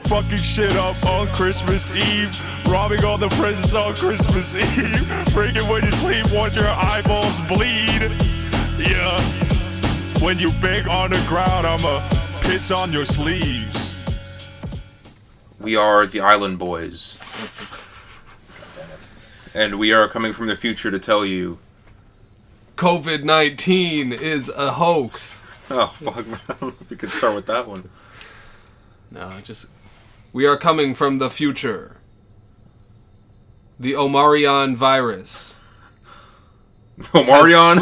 fucking shit up on Christmas Eve, robbing all the presents on Christmas Eve, breaking when you sleep, watch your eyeballs bleed. Yeah, when you beg on the ground, I'ma piss on your sleeves. We are the Island Boys. And we are coming from the future to tell you COVID-19 is a hoax. Oh, fuck, man. I don't know if we could start with that one. No, we are coming from the future. The Omarion virus. Omarion?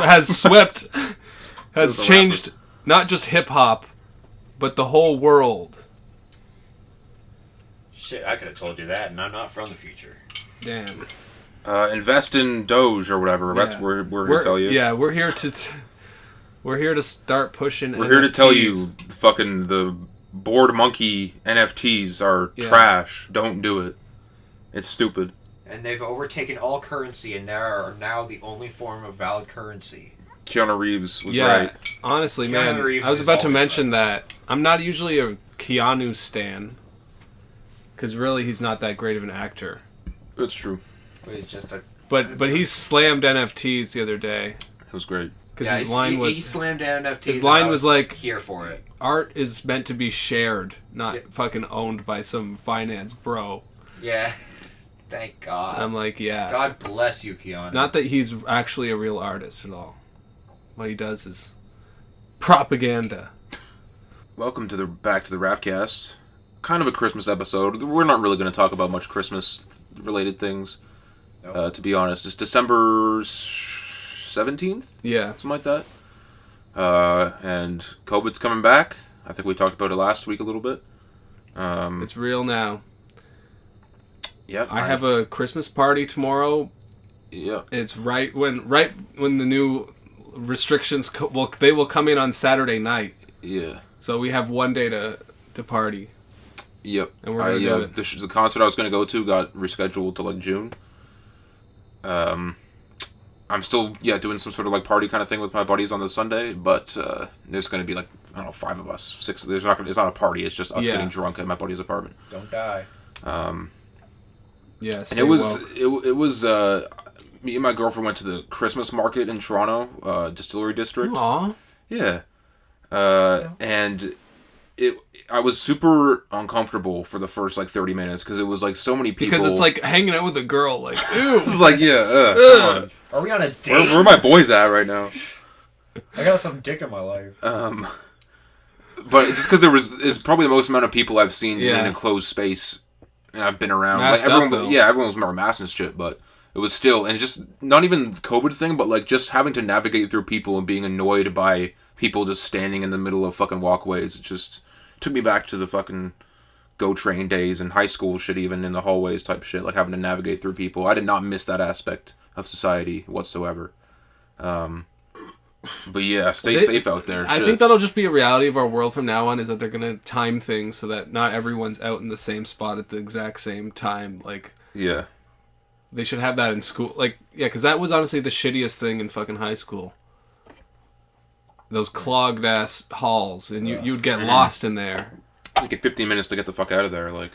Has changed not just hip-hop, but the whole world. Shit, I could have told you that, and I'm not from the future. Damn. Invest in Doge or whatever. Yeah. That's what we're here to tell you. Yeah, we're here to start pushing. We're here to tell you, fucking the bored monkey NFTs are trash. Don't do it. It's stupid. And they've overtaken all currency, and they are now the only form of valid currency. Keanu Reeves was right. Honestly, man, I was about to mention that I'm not usually a Keanu stan, because really he's not that great of an actor. That's true. But he slammed NFTs the other day. It was great. Because his line was... He slammed NFTs. His line was like... Here for it. Art is meant to be shared, not fucking owned by some finance bro. Yeah. Thank God. I'm like, yeah. God bless you, Keanu. Not that he's actually a real artist at all. What he does is propaganda. Welcome to back to the Rapcast. Kind of a Christmas episode. We're not really going to talk about much Christmas-related things. Nope. To be honest, it's December 17th? Yeah. Something like that. And COVID's coming back. I think we talked about it last week a little bit. It's real now. Yeah. I have a Christmas party tomorrow. Yeah. It's right when the new restrictions they will come in on Saturday night. Yeah. So we have one day to party. Yep. And we're gonna do it. The concert I was going to go to got rescheduled to like June. I'm still doing some sort of like party kind of thing with my buddies on the Sunday, but there's going to be like, I don't know, 5 of us, 6. It's not a party. It's just us getting drunk at my buddy's apartment. Don't die. Yes. And it was me and my girlfriend went to the Christmas market in Toronto, Distillery District. Aww. Yeah. And I was super uncomfortable for the first like 30 minutes because it was like so many people. Because it's like hanging out with a girl, like, ew. It's like, come on. Are we on a date? Where are my boys at right now? I got some dick in my life. But it's just because it's probably the most amount of people I've seen in an enclosed space, and I've been around. Masked like everyone, up, everyone was wearing masks and shit, but it was still, and just not even the COVID thing, but like just having to navigate through people and being annoyed by people just standing in the middle of fucking walkways. It just took me back to the fucking Go Train days and high school shit, even in the hallways type shit, like having to navigate through people. I did not miss that aspect of society whatsoever. But yeah, stay safe out there. I think that'll just be a reality of our world from now on, is that they're going to time things so that not everyone's out in the same spot at the exact same time. Like, yeah. They should have that in school. Like, yeah, because that was honestly the shittiest thing in fucking high school. Those clogged ass halls, and you'd get lost in there. You get 15 minutes to get the fuck out of there, like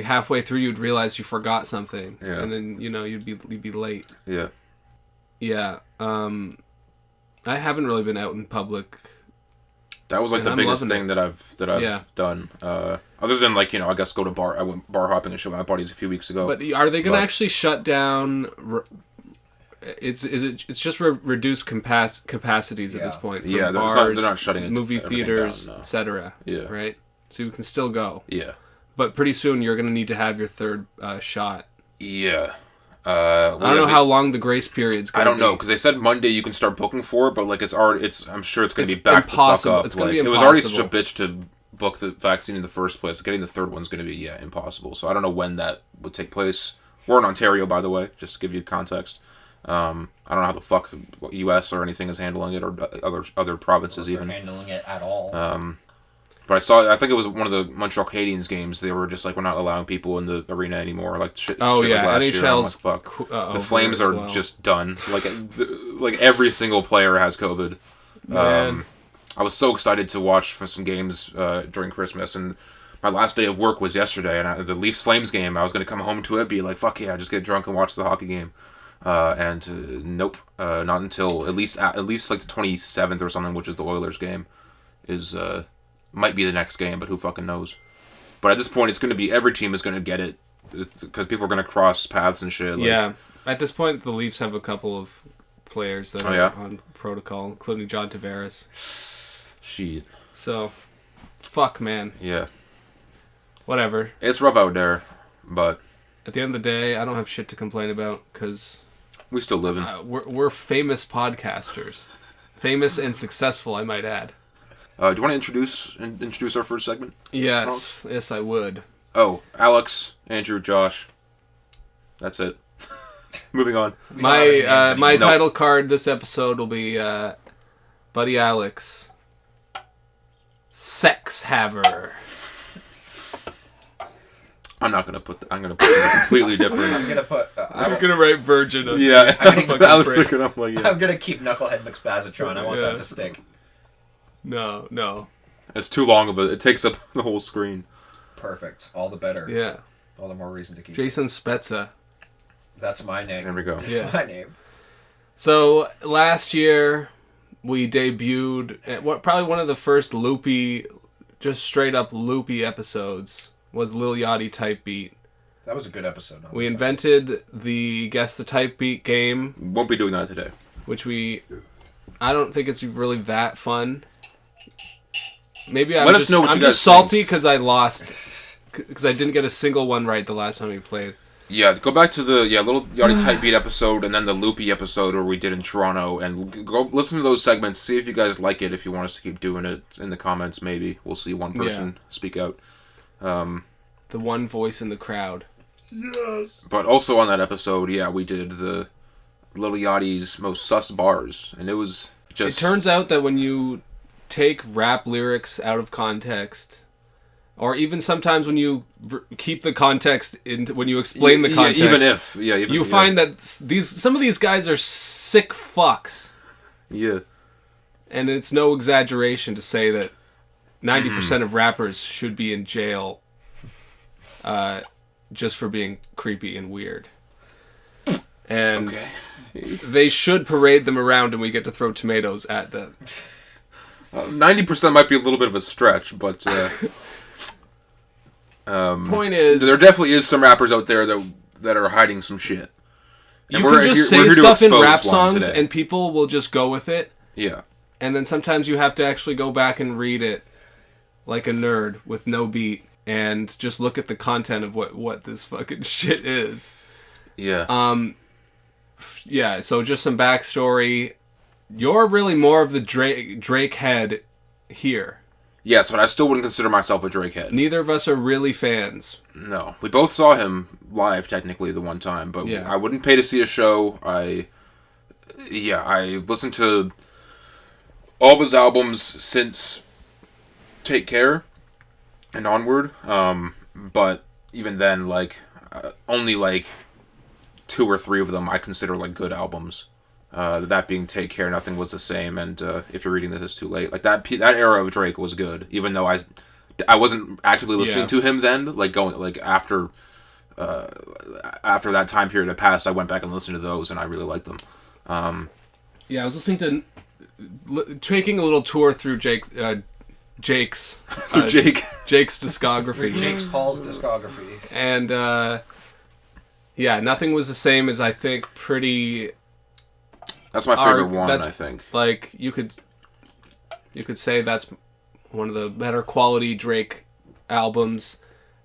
halfway through you'd realize you forgot something, yeah. And then you'd be late. Yeah. Yeah. I haven't really been out in public. That was like the biggest thing that I've done. Other than like, I guess go to bar. I went bar hopping and shit with my buddies a few weeks ago. But are they going to actually shut down? It's just reduced capacities at this point. Yeah, bars, they're not shutting it. Movie theaters, down, no. etc. Yeah, right. So you can still go. Yeah, but pretty soon you're going to need to have your third shot. Yeah. I don't know how long the grace period's going to be. I don't know, because they said Monday you can start booking for it, but like I'm sure it's going to be back the fuck up. It's going to be impossible. It was already such a bitch to book the vaccine in the first place. Getting the third one's going to be impossible. So I don't know when that would take place. We're in Ontario, by the way, just to give you context. I don't know how the fuck U.S. or anything is handling it, or other provinces even. Handling it at all. But I think it was one of the Montreal Canadiens games. They were just like, we're not allowing people in the arena anymore. Like shit. Oh shit yeah, like NHL's like, fuck. The Flames are just done. Like every single player has COVID. Man. I was so excited to watch for some games during Christmas, and my last day of work was yesterday, and the Leafs Flames game. I was gonna come home to it, be like, "Fuck yeah, just get drunk and watch the hockey game." Nope, not until at least like the 27th or something, which is the Oilers game, is might be the next game, but who fucking knows. But at this point, it's gonna be every team is gonna get it because people are gonna cross paths and shit. Like, yeah, at this point, the Leafs have a couple of players that are on protocol, including John Tavares. Shit. So, fuck, man. Yeah. Whatever. It's rough out there, but at the end of the day, I don't have shit to complain about because we still living. We're famous podcasters, famous and successful, I might add. Do you want to introduce our first segment? Yes, yes, I would. Oh, Alex, Andrew, Josh. That's it. Moving on. My title card this episode will be Buddy Alex, Sex Haver. I'm not gonna put. I'm gonna put something completely different. I'm gonna write Virgin. Yeah, I was thinking. I'm like, yeah. I'm gonna keep Knucklehead McSpazatron. I want that to stick. No. It's too long of it takes up the whole screen. Perfect. All the better. Yeah. All the more reason to keep Jason Spezza. That's my name. There we go. That's my name. So, last year, we debuted probably one of the first loopy, just straight up loopy episodes was Lil Yachty Type Beat. That was a good episode. We invented the Guess the Type Beat game. Won't be doing that today. Which I don't think it's really that fun. Maybe I'm just salty because I lost, because I didn't get a single one right the last time we played. Yeah, go back to the Little Yachty Type Beat episode and then the loopy episode where we did in Toronto, and go listen to those segments. See if you guys like it. If you want us to keep doing it in the comments, maybe we'll see one person speak out. The one voice in the crowd. Yes. But also on that episode, we did the Little Yachty's most sus bars, and it was just. It turns out that when you take rap lyrics out of context, or even sometimes when you keep the context when you explain the context, you find that some of these guys are sick fucks. Yeah. And it's no exaggeration to say that 90% of rappers should be in jail just for being creepy and weird. And they should parade them around and we get to throw tomatoes at them. 90% might be a little bit of a stretch, but point is, there definitely is some rappers out there that are hiding some shit. And you can just say stuff in rap songs and people will just go with it. Yeah. And then sometimes you have to actually go back and read it like a nerd with no beat and just look at the content of what this fucking shit is. Yeah. Yeah, so just some backstory. You're really more of the Drake head here. Yes, but I still wouldn't consider myself a Drake head. Neither of us are really fans. No. We both saw him live, technically, the one time, but I wouldn't pay to see a show. I listened to all of his albums since Take Care and onward, but even then, only 2 or 3 of them I consider good albums. That being Take Care, Nothing Was the Same, and If You're Reading This It's Too Late. That era of Drake was good, even though I wasn't actively listening to him then. After that time period had passed, I went back and listened to those, and I really liked them. I was listening to taking a little tour through Jake's discography. Jake Paul's discography. And Nothing Was the Same is, I think, pretty. That's my favorite one, I think. You could say that's one of the better quality Drake albums,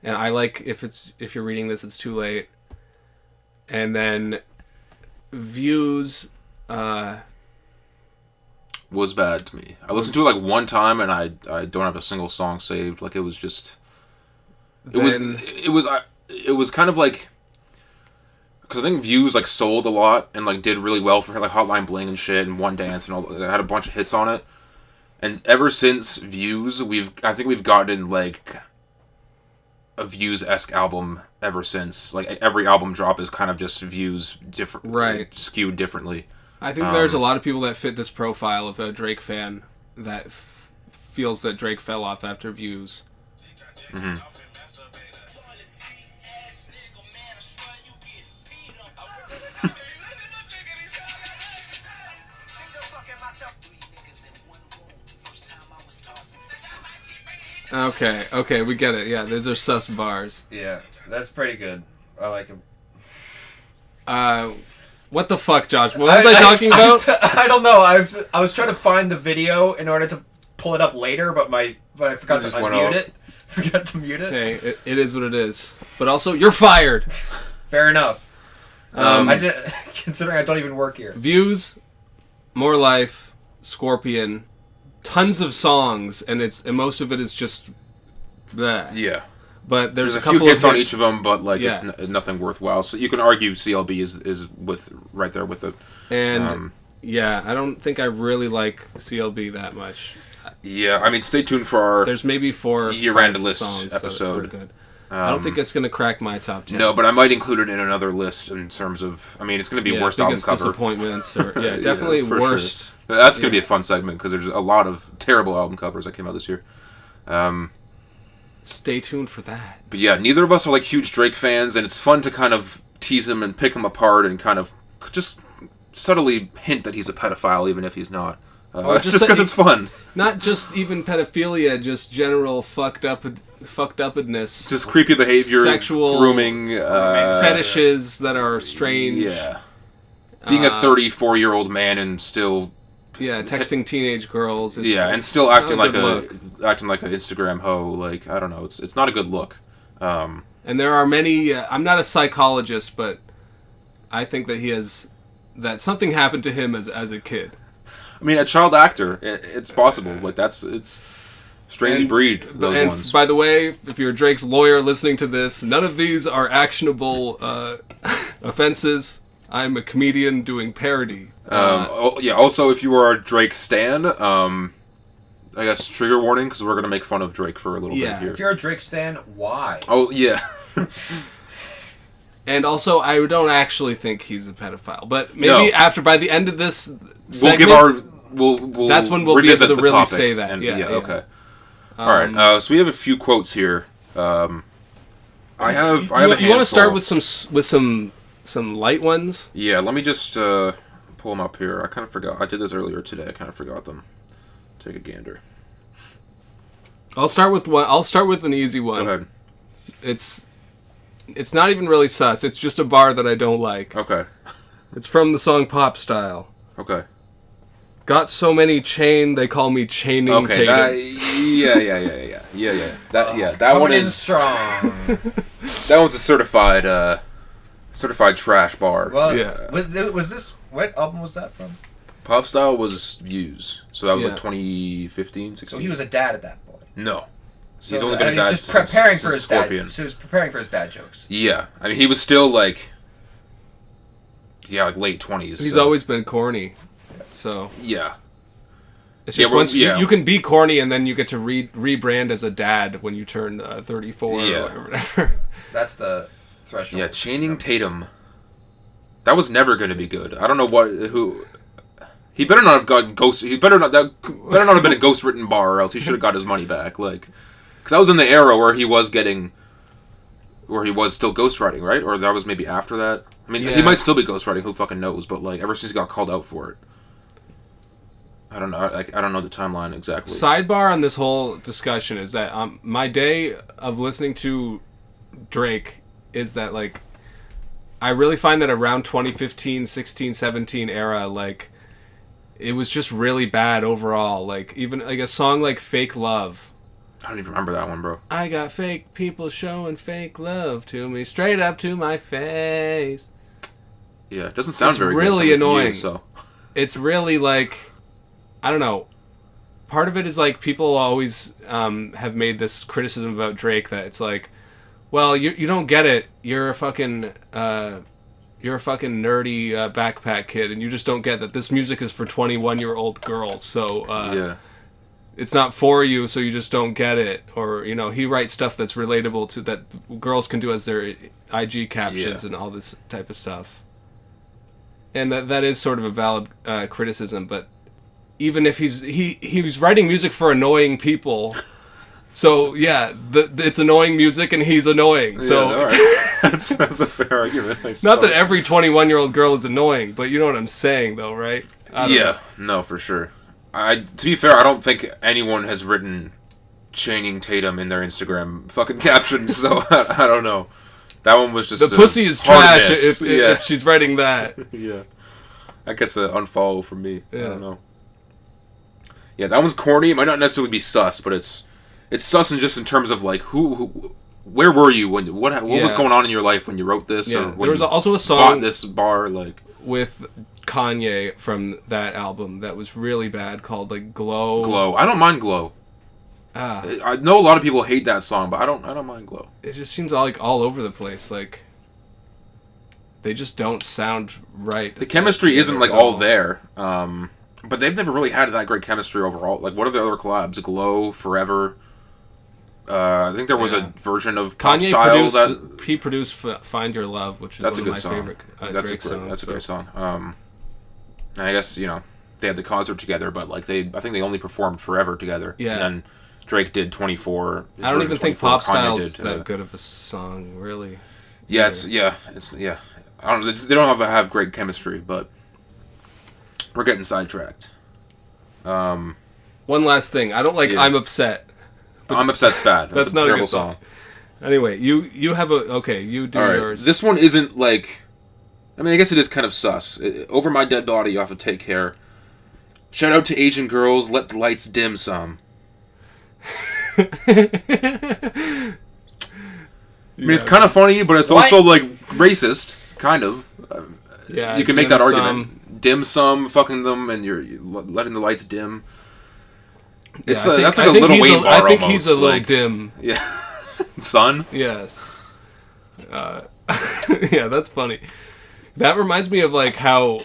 and I like If You're Reading This It's Too Late. And then Views was bad to me. I listened to it one time, and I don't have a single song saved. It was just. It was kind of like. Because I think Views sold a lot and did really well for Hotline Bling and shit and One Dance and all. It had a bunch of hits on it, and ever since Views, I think we've gotten a Views-esque album ever since. Every album drop is kind of just Views different, right? Skewed differently. I think there's a lot of people that fit this profile of a Drake fan that feels that Drake fell off after Views. Mm-hmm. Okay, we get it. Yeah, those are sus bars. Yeah, that's pretty good. I like him. What the fuck, Josh? What was I talking about? I don't know. I was trying to find the video in order to pull it up later, but I forgot to unmute it. Forgot to mute it. Hey, it is what it is. But also, you're fired. Fair enough. Considering I don't even work here. Views, More Life, Scorpion, tons of songs, and most of it is just bleh. Yeah. But there's a few couple hits of on each of them, but like Yeah. it's nothing worthwhile. So you can argue CLB is right there with it. And yeah, I don't think I really like CLB that much. Yeah, I mean, stay tuned for our There's maybe 4 or year-end 5 list songs episode. that are good. I don't think it's going to crack my top 10. No, but I might include it in another list in terms of. I mean, it's going to be worst album biggest cover. disappointments. Or, definitely for worst. Sure. That's going to be a fun segment because there's a lot of terrible album covers that came out this year. Stay tuned for that. But yeah, neither of us are like huge Drake fans, and it's fun to kind of tease him and pick him apart and kind of just subtly hint that he's a pedophile, even if he's not. Just because it's fun. Not just even pedophilia, just general fucked upness. Just creepy behavior, sexual grooming, fetishes that are strange. Yeah. Being a 34-year-old man and still texting teenage girls. And still acting like an Instagram hoe. Like, I don't know. It's not a good look. And there are many. I'm not a psychologist, but I think that something happened to him as a kid. I mean, a child actor. It's possible. Like it's strange breed. Those ones. By the way, if you're Drake's lawyer listening to this, none of these are actionable offenses. I'm a comedian doing parody. Also, if you are a Drake stan, I guess trigger warning because we're gonna make fun of Drake for a little bit here. If you're a Drake stan, why? Oh yeah. And also, I don't actually think he's a pedophile, but maybe by the end of this segment, that's when we'll be able to really topic. say that. And, okay. All right. So we have a few quotes here. I have. You want to start with some light ones? Yeah. Let me just pull them up here. I kind of forgot. I did this earlier today. I kind of forgot them. Take a gander. I'll start with one. I'll start with an easy one. Go ahead. It's not even really sus. It's just a bar that I don't like. Okay. It's from the song Pop Style. Okay. Got so many chain, they call me Chaining Tatum. That one is strong. That one's a certified trash bar. Well, yeah. Was this what album was that from? Pop Style was Views, so that was like 2015, 16. So he was a dad at that point. No, he's only been a dad since preparing for his Scorpion. Dad. So he was preparing for his dad jokes. Yeah, I mean he was still like late 20s. He's always been corny. So yeah, it's just you can be corny and then you get to rebrand as a dad when you turn 34 or whatever. That's the threshold. Yeah, Chaining Tatum. That was never going to be good. I don't know who. He better not have got ghost. He better not have been a ghost written bar, or else he should have got his money back. Like, because that was in the era where he was still ghostwriting, right? Or that was maybe after that. I mean, he might still be ghostwriting. Who fucking knows? But like, ever since he got called out for it. I don't know. I don't know the timeline exactly. Sidebar on this whole discussion is that my day of listening to Drake is that like I really find that around 2015, 16, 17 era, like it was just really bad overall. Like even like a song like Fake Love. I don't even remember that one, bro. I got fake people showing fake love to me straight up to my face. Yeah, it doesn't sound very really good annoying. You, so. It's really like I don't know. Part of it is like people always have made this criticism about Drake that it's like, well, you don't get it. You're a fucking nerdy backpack kid, and you just don't get that this music is for 21-year-old girls. So it's not for you, so you just don't get it. Or he writes stuff that's relatable to that girls can do as their IG captions and all this type of stuff. And that is sort of a valid criticism, but. Even if he was writing music for annoying people, So yeah, it's annoying music, and he's annoying. So all right. that's a fair argument. Not that every 21-year-old girl is annoying, but you know what I'm saying, though, right? Yeah, no, for sure. To be fair, I don't think anyone has written Channing Tatum in their Instagram fucking captions, so I don't know. That one was just the pussy is trash if she's writing that. Yeah, that gets an unfollow from me. Yeah. I don't know. Yeah, that one's corny. It might not necessarily be sus, but it's sus in just in terms of like who where were you when what was going on in your life when you wrote this? Yeah, or when there was you also a song bought this bar like with Kanye from that album that was really bad called like Glow. Glow. I don't mind Glow. I know a lot of people hate that song, but I don't mind Glow. It just seems all over the place. Like they just don't sound right. The chemistry isn't like all there. But they've never really had that great chemistry overall. Like, what are the other collabs? Glow, Forever. I think there was a version of Kanye Style he produced "Find Your Love," which is one of my favorite Drake songs. That's a great song. And I guess they had the concert together, but like I think they only performed Forever together. Yeah. And then Drake did 24. I don't even think Pop Style's that good of a song, really. Yeah, it's I don't know. They don't have great chemistry, but. We're getting sidetracked. One last thing. I don't like I'm Upset. I'm Upset's bad. That's not a terrible good song. Anyway, you have you do yours. This one isn't like... I mean, I guess it is kind of sus. Over my dead body, you have to take care. Shout out to Asian girls, let the lights dim some. I mean, it's kind of funny, but it's also like racist, kind of. Yeah, you can make that argument. Dim sum, fucking them, and you're letting the lights dim. It's that's like a little Wayne bar I think almost. He's a little dim. Yeah. Son? Yes. Yeah, that's funny. That reminds me of like how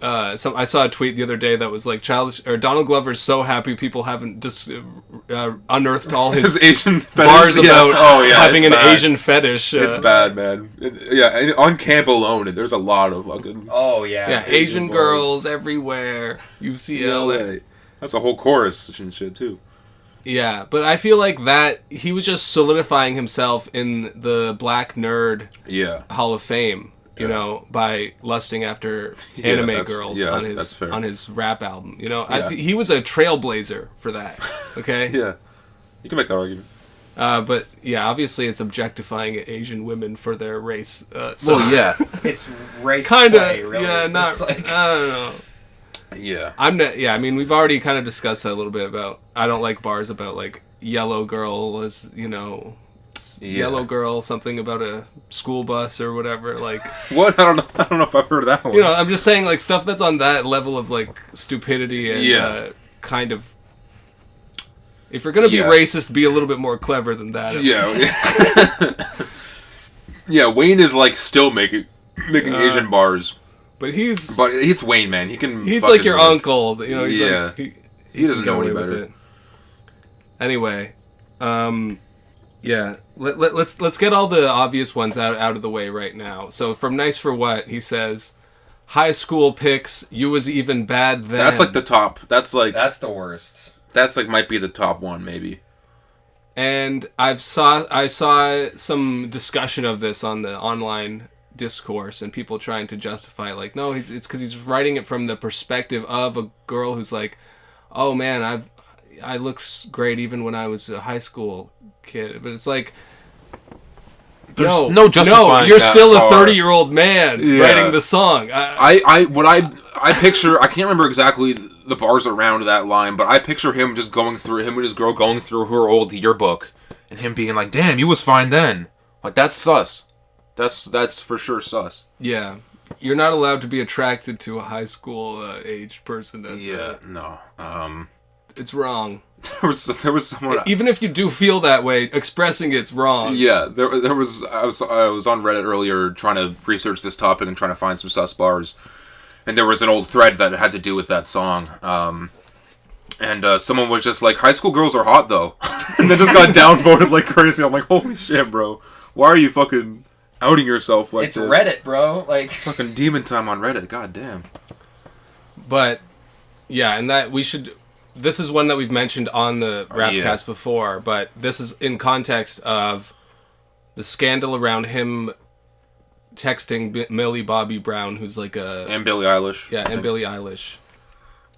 I saw a tweet the other day that was like Donald Glover's so happy people haven't just unearthed all his Asian bars about having an bad. Asian fetish. It's bad, man. On camp alone, there's a lot of fucking... Oh, yeah. Yeah, Asian girls everywhere. UCLA. That's a whole chorus and shit, too. Yeah, but I feel like that he was just solidifying himself in the Black Nerd Hall of Fame. You know, by lusting after anime girls on his rap album. You know, he was a trailblazer for that. Okay. Yeah, you can make that argument. But yeah, obviously it's objectifying Asian women for their race. It's race kind of. really. Yeah, not. It's like... I don't know. Yeah. I'm not. Yeah, I mean, we've already kind of discussed that a little bit about. I don't like bars about like yellow girl as yellow girl, something about a school bus or whatever. Like what? I don't know if I've heard that one. You know, I'm just saying like stuff that's on that level of like stupidity and kind of. If you're gonna be racist, be a little bit more clever than that. Yeah. Yeah, Wayne is like still making Asian bars. But it's Wayne, man. He's like your uncle. You know. He's like, he doesn't know any better. Anyway, yeah. Let's get all the obvious ones out of the way right now. So from Nice for What, he says, high school pics. You was even bad then. That's like the top. That's the worst. That's like might be the top one maybe. And I saw some discussion of this on the online discourse and people trying to justify like, no, it's because he's writing it from the perspective of a girl who's like, oh man, I looked great even when I was a high school kid. But it's like, there's no justifying. You're still a 30-year-old man writing the song. I picture, I can't remember exactly the bars around that line, but I picture him and his girl going through her old yearbook and him being like, damn, you was fine then. Like, that's sus. That's for sure sus. Yeah. You're not allowed to be attracted to a high school age person. No. It's wrong. There was someone... Even if you do feel that way, expressing it's wrong. Yeah, there was... I was on Reddit earlier trying to research this topic and trying to find some sus bars. And there was an old thread that had to do with that song. And someone was just like, high school girls are hot, though. And then just got downvoted like crazy. I'm like, holy shit, bro. Why are you fucking outing yourself like this? It's Reddit, bro. Like fucking demon time on Reddit. God damn. But, yeah, and that we should... this is one that we've mentioned on the Rapcast before, but this is in context of the scandal around him texting Millie Bobby Brown, who's like a... And Billie Eilish. Yeah, and Billie Eilish.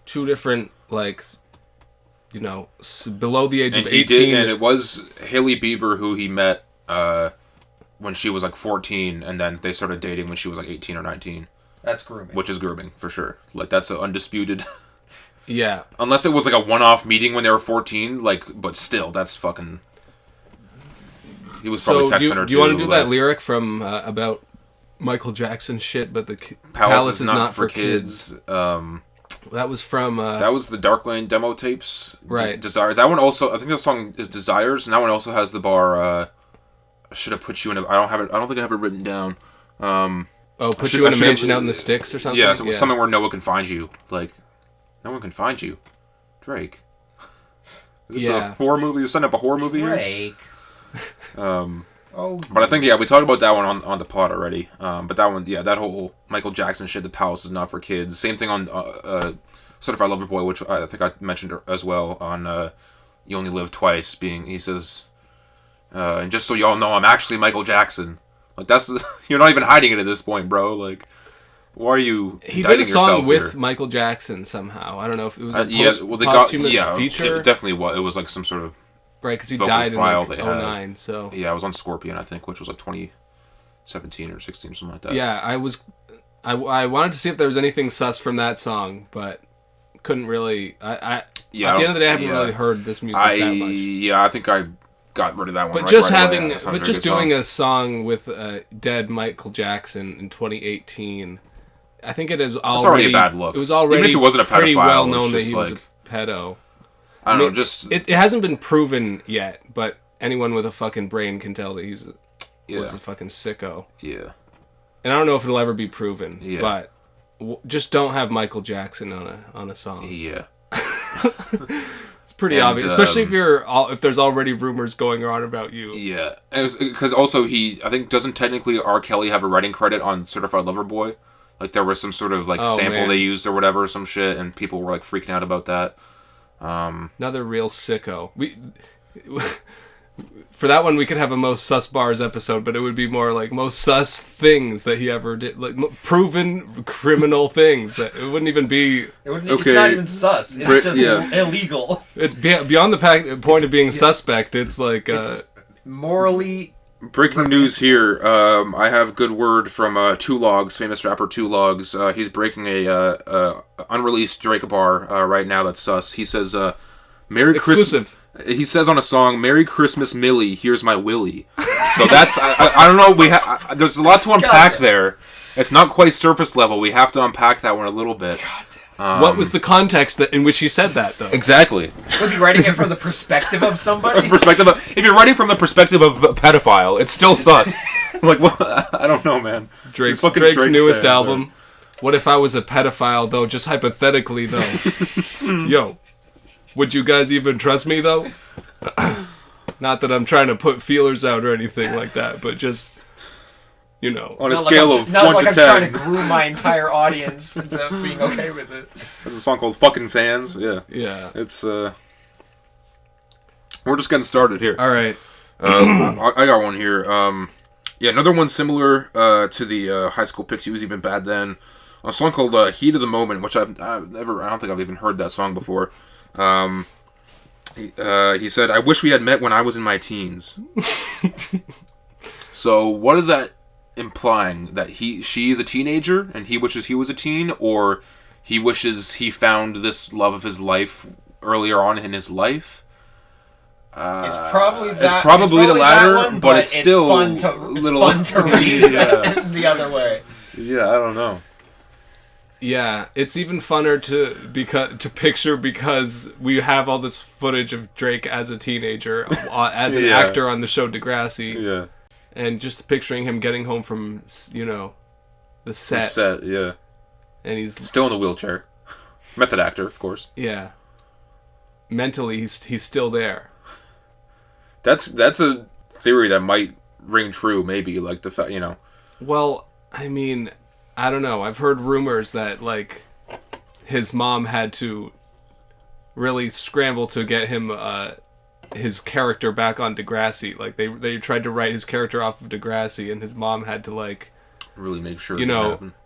Two different, like, you know, below the age of 18. And it was Hailey Bieber who he met when she was like 14, and then they started dating when she was like 18 or 19. That's grooming. Which is grooming, for sure. Like, that's an undisputed... Yeah. Unless it was like a one-off meeting when they were 14, like, but still, that's fucking... He was probably texting her too. Do you want to do that lyric from about Michael Jackson shit, but the Palace is not for kids? That was from... that was the Dark Lane demo tapes. Right. Desire. That one also... I think the song is Desires, and that one also has the bar... should have put you in a... I don't think I have it written down. Put you in a mansion out in the sticks or something? Yeah, so something where no one can find you. Like, no one can find you. Drake. Is this a horror movie? You're setting up a horror movie here? Drake. But I think, we talked about that one on the pod already. But that one, that whole Michael Jackson shit, The Palace is not for kids. Same thing on Certified Lover Boy, which I think I mentioned as well on You Only Live Twice. He says, and just so y'all know, I'm actually Michael Jackson. Like, that's... You're not even hiding it at this point, bro. Like, why are you He did a song with here? Michael Jackson somehow. I don't know if it was a posthumous feature. It definitely was. It was like some sort of... Right, because he died in like 2009, so... Yeah, I was on Scorpion, I think, which was like 2017 or 16 or something like that. Yeah, I wanted to see if there was anything sus from that song, but couldn't really... At the end of the day, I haven't really heard this music that much. Yeah, I think I got rid of that one. But just doing a song with dead Michael Jackson in 2018, I think it is already... It's already a bad look. It was already even if he wasn't a pedophile, pretty well known that he was a pedo. I don't know, just... It hasn't been proven yet, but anyone with a fucking brain can tell that he's was a fucking sicko. Yeah. And I don't know if it'll ever be proven, but just don't have Michael Jackson on a song. Yeah. It's pretty obvious, especially if there's already rumors going on about you. Yeah, because also I think doesn't technically R. Kelly have a writing credit on Certified Lover Boy? Like there was some sort of sample they used or whatever, some shit, and people were like freaking out about that. Another real sicko. For that one, we could have a most sus bars episode, but it would be more like most sus things that he ever did, like proven criminal things. That it wouldn't even be. It's not even sus. It's just illegal. It's beyond the point of being suspect. It's like it's morally. Breaking news here. I have good word from Two Logs, famous rapper Two Logs. He's breaking a unreleased Drake bar right now that's sus. He says, "Merry Christmas." He says on a song, "Merry Christmas, Millie. Here's my Willie." So that's I don't know. There's a lot to unpack there. It's not quite surface level. We have to unpack that one a little bit. What was the context in which he said that, though? Exactly. Was he writing it from the perspective of somebody? If you're writing from the perspective of a pedophile, it's still sus. Like, what? I don't know, man. Drake's newest album. What if I was a pedophile, though? Just hypothetically, though. Yo, would you guys even trust me, though? Not that I'm trying to put feelers out or anything like that, but just... You know, on a scale of 1 to 10. Not like I'm trying to groom my entire audience into being okay with it. There's a song called "Fucking Fans." Yeah. Yeah. It's we're just getting started here. All right. I got one here. Another one similar to the High School Picks. He was even bad then. A song called "Heat of the Moment," which I don't think I've even heard that song before. He said, "I wish we had met when I was in my teens." So what is that implying? That she is a teenager and he wishes he was a teen, or he wishes he found this love of his life earlier on in his life? It's probably the latter, one, but it's still fun to read the other way. Yeah, I don't know. Yeah, it's even funner to picture because we have all this footage of Drake as a teenager, as an actor on the show Degrassi. Yeah. And just picturing him getting home from, the set. Yeah. And he's... Still in the wheelchair. Method actor, of course. Yeah. Mentally, he's still there. That's a theory that might ring true, maybe. Like, the fact, Well, I mean, I don't know. I've heard rumors that, like, his mom had to really scramble to get him his character back on Degrassi. Like they tried to write his character off of Degrassi, and his mom had to like really make sure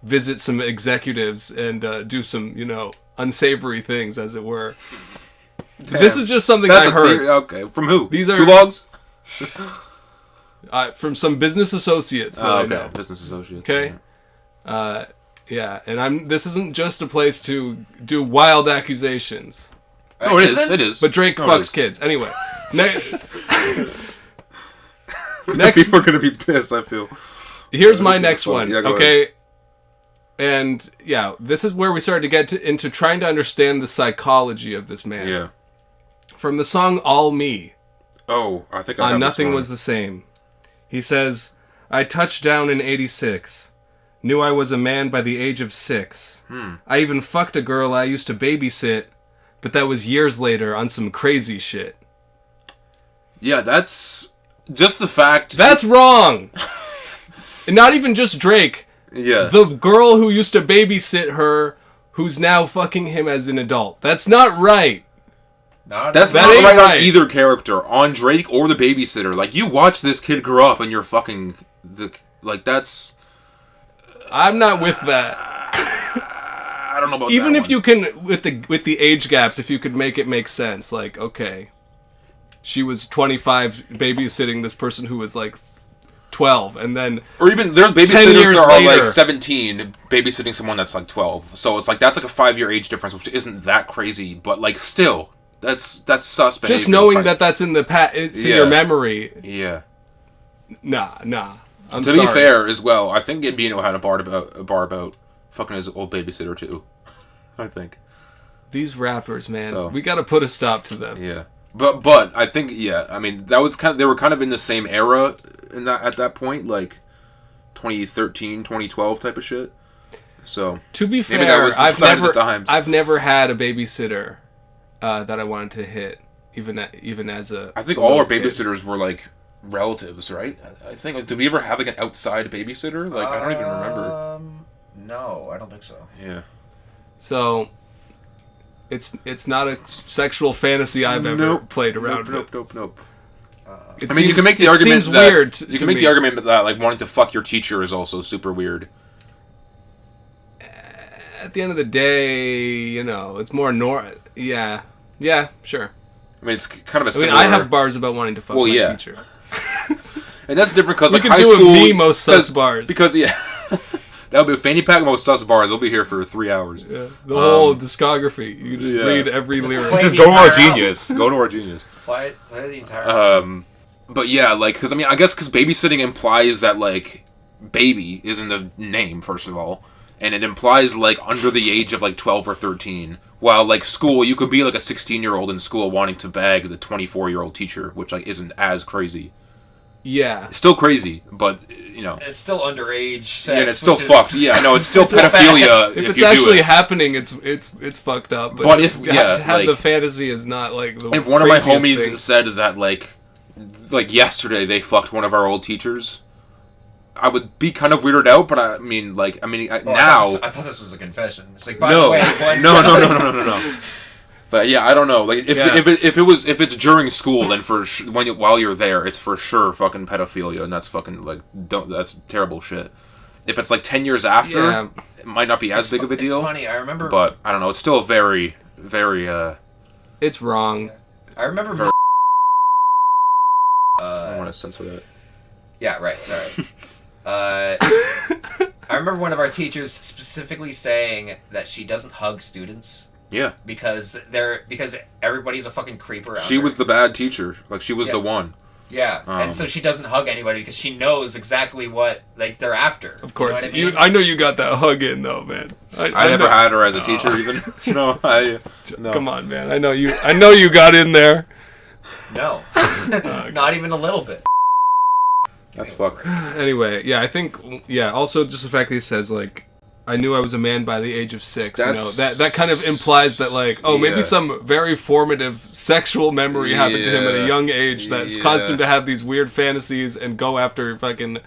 visit some executives and do some unsavory things, as it were. Damn. This is just something I heard. Okay, from who? These are 2 logs. From some business associates. I know. Business associates. Okay. Yeah, and this isn't just a place to do wild accusations. Oh, it is. It is. But Drake fucks kids. Anyway, next people are gonna be pissed. I feel. Here's my next one. Yeah, okay. Ahead. And yeah, this is where we started to get into trying to understand the psychology of this man. Yeah. From the song "All Me." Oh, I think I have Nothing Was the Same. He says, "I touched down in '86. Knew I was a man by the age of 6. I even fucked a girl I used to babysit, but that was years later on some crazy shit." Yeah, that's just the fact. That's wrong. And not even just Drake. Yeah. The girl who used to babysit her, who's now fucking him as an adult. That's not right. That's not right on either character, on Drake or the babysitter. Like, you watch this kid grow up and you're fucking that's. I'm not with that. I don't know about even that if one. you can with the age gaps, if you could make it make sense. Like, okay, she was 25 babysitting this person who was like 12, and then or even there's babysitters that are like 17 babysitting someone that's like 12. So it's like that's like a 5-year age difference, which isn't that crazy, but like still. That's suspect. Just knowing that that's in the it's in your memory. Yeah. Nah. I'm to sorry. be fair, as well, I think Gambino had a bar about fucking his old babysitter too. I think. These rappers, man, we got to put a stop to them. Yeah, but I think I mean that was they were kind of in the same era at that point, like 2013, 2012 type of shit. So to be fair, I've never had a babysitter that I wanted to hit, even as a. I think all our babysitters were like relatives, right? I think. Did we ever have like an outside babysitter? Like I don't even remember. No, I don't think so. Yeah. So, it's not a sexual fantasy I've ever played around with. Nope. I mean, you can make the argument seems weird. You can make the argument that like wanting to fuck your teacher is also super weird. At the end of the day, it's more Yeah, sure. I mean, it's kind of a similar... I have bars about wanting to fuck my teacher. And that's different because like high school... We can do a me most sus bars. Because, that'll be a fanny pack most sus bars. They'll be here for 3 hours. Yeah. The whole discography. You can just read every lyric. Just go to our Genius. Go to our Genius. Play the entire But yeah, like, because, I mean, I guess because babysitting implies that, like, baby is in the name, first of all. And it implies, like, under the age of, like, 12 or 13. While, like, school, you could be, like, a 16-year-old in school wanting to bag the 24-year-old teacher, which, like, isn't as crazy. Yeah. It's still crazy, but, It's still underage sex. Yeah, and it's still fucked. Yeah, I know, it's still pedophilia if it's actually happening, it's fucked up. But if, to have the fantasy is not, like, the if one of my homies thing. said that, like, yesterday they fucked one of our old teachers... I would be kind of weirded out, but I mean, now... I thought this was a confession. It's like, by the way... No. But yeah, I don't know. Like, if it's during school, then while you're there, it's for sure fucking pedophilia, and that's fucking, like, that's terrible shit. If it's, like, 10 years after, it might not be as big of a deal. It's funny, I remember... But, I don't know, it's still very, very, It's wrong. I remember... I don't want to censor that. Yeah, right, sorry. I remember one of our teachers specifically saying that she doesn't hug students. Yeah. Because everybody's a fucking creeper out She was the bad teacher. Like, she was the one. Yeah, and so she doesn't hug anybody because she knows exactly what, like, they're after. Of course. You know what I mean? I know you got that hug in, though, man. I never had her as a teacher, even. No. Come on, man. I know you got in there. No. Not even a little bit. That's fucked. Anyway, yeah, I think, also just the fact that he says, like, I knew I was a man by the age of 6. That kind of implies that, like, maybe some very formative sexual memory happened to him at a young age that's caused him to have these weird fantasies and go after fucking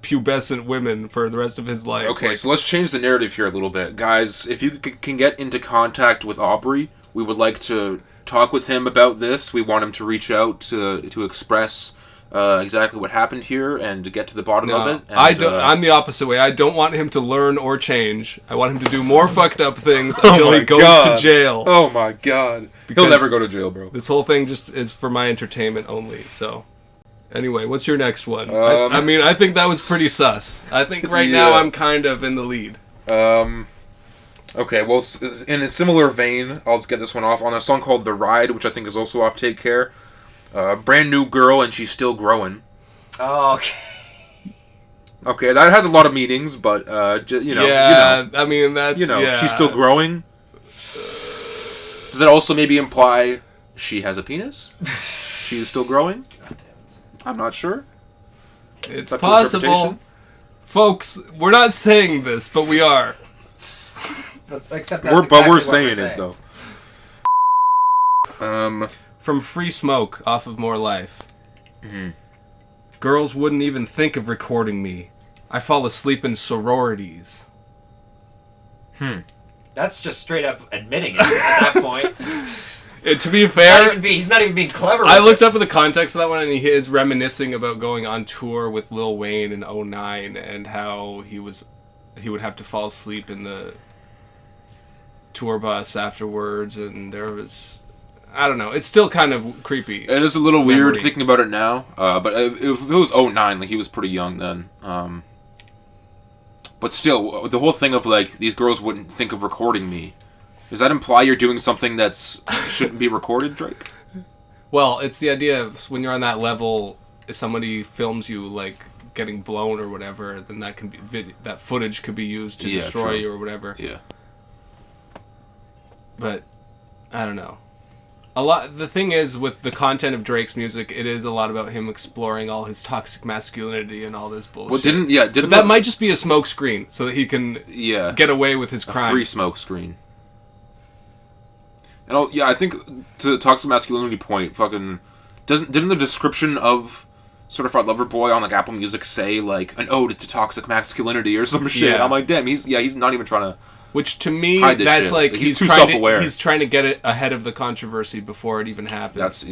pubescent women for the rest of his life. Okay, so let's change the narrative here a little bit. Guys, if you can get into contact with Aubrey, We would like to talk with him about this. We want him to reach out to express exactly what happened here and to get to the bottom of it. And, I'm the opposite way. I don't want him to learn or change. I want him to do more fucked up things until he goes to jail. Oh my god. He'll never go to jail, bro. This whole thing just is for my entertainment only, so... Anyway, what's your next one? I mean, I think that was pretty sus. I think now I'm kind of in the lead. Okay, well, in a similar vein, I'll just get this one off on a song called The Ride, which I think is also off Take Care. Brand new girl and she's still growing. Oh, okay. Okay, that has a lot of meanings, but, Yeah, I mean, that's, she's still growing. Does it also maybe imply she has a penis? She is still growing? I'm not sure. It's possible. Folks, we're not saying this, but we are. We're saying it, though. From Free Smoke, off of More Life. Mm-hmm. Girls wouldn't even think of recording me. I fall asleep in sororities. That's just straight up admitting it at that point. To be fair, he's not even being clever. I looked up in the context of that one, and he is reminiscing about going on tour with Lil Wayne in 2009 and how he would have to fall asleep in the tour bus afterwards, and there was, I don't know, it's still kind of creepy. It is a little weird thinking about it now, but if it was 2009, like, he was pretty young then. But still, the whole thing of, like, these girls wouldn't think of recording me, does that imply you're doing something that shouldn't be recorded, Drake? Well, it's the idea of when you're on that level, if somebody films you, like, getting blown or whatever, then that can be that footage could be used to destroy you or whatever. Yeah. But I don't know. The thing is, with the content of Drake's music, it is a lot about him exploring all his toxic masculinity and all this bullshit. Well, but that might just be a smoke screen so that he can get away with his crimes. A free smoke screen. And I think to the toxic masculinity point, fucking didn't the description of Certified Lover Boy on like Apple Music say like an ode to toxic masculinity or some shit? Yeah. I'm like, damn, he's not even trying to. Which to me, that's shit. Like he's too self-aware. He's trying to get it ahead of the controversy before it even happens.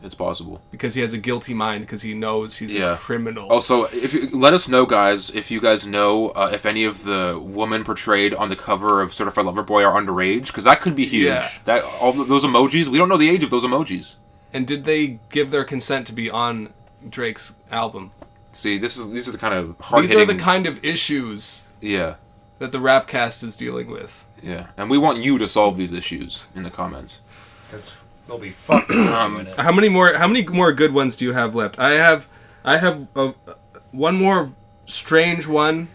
It's possible because he has a guilty mind because he knows he's a criminal. Also, let us know, guys, if you guys know if any of the women portrayed on the cover of Certified Lover Boy are underage, because that could be huge. Yeah. That all those emojis, we don't know the age of those emojis. And did they give their consent to be on Drake's album? See, these are the kind of hard-hitting... These are the kind of issues. Yeah. That the Rapcast is dealing with. Yeah, and we want you to solve these issues in the comments. Because they'll be fucking How many more good ones do you have left? I have one more strange one.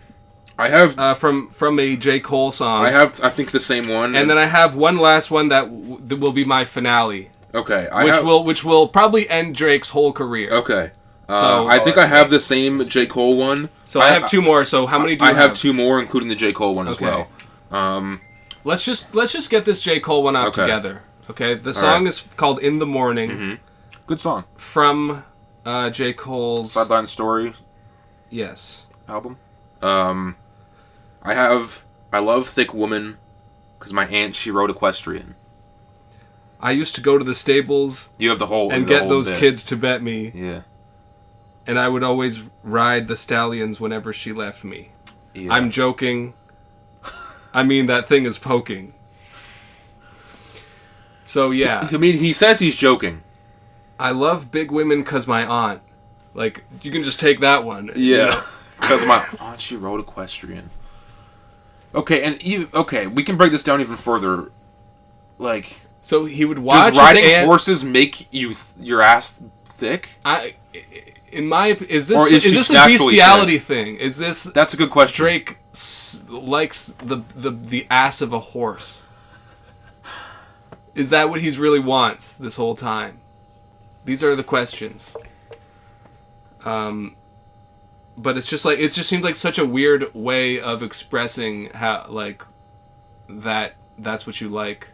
I have from a J. Cole song. I think the same one. And then I have one last one that will be my finale. Okay, which will probably end Drake's whole career. Okay. So I think I have the same J. Cole one. So I have two more. So how many do you have? I have two more, including the J. Cole one as well. Let's just get this J. Cole one out together. Okay. The song is called "In the Morning." Mm-hmm. Good song from J. Cole's Sideline Story. Yes. Album. I love Thick Woman because my aunt she rode equestrian. I used to go to the stables. You have the whole and get those kids to bet me. Yeah. And I would always ride the stallions whenever she left me. Yeah. I'm joking. I mean, that thing is poking. So, yeah. I mean, he says he's joking. I love big women because my aunt. Like, you can just take that one. Yeah. Because my aunt, she rode equestrian. Okay, we can break this down even further. Like... So he would watch does riding horses make your ass thick? Is this a bestiality thing? Is this... That's a good question. Drake likes the ass of a horse. Is that what he's really wants this whole time? These are the questions. But it's just like it just seems like such a weird way of expressing how like that's what you like.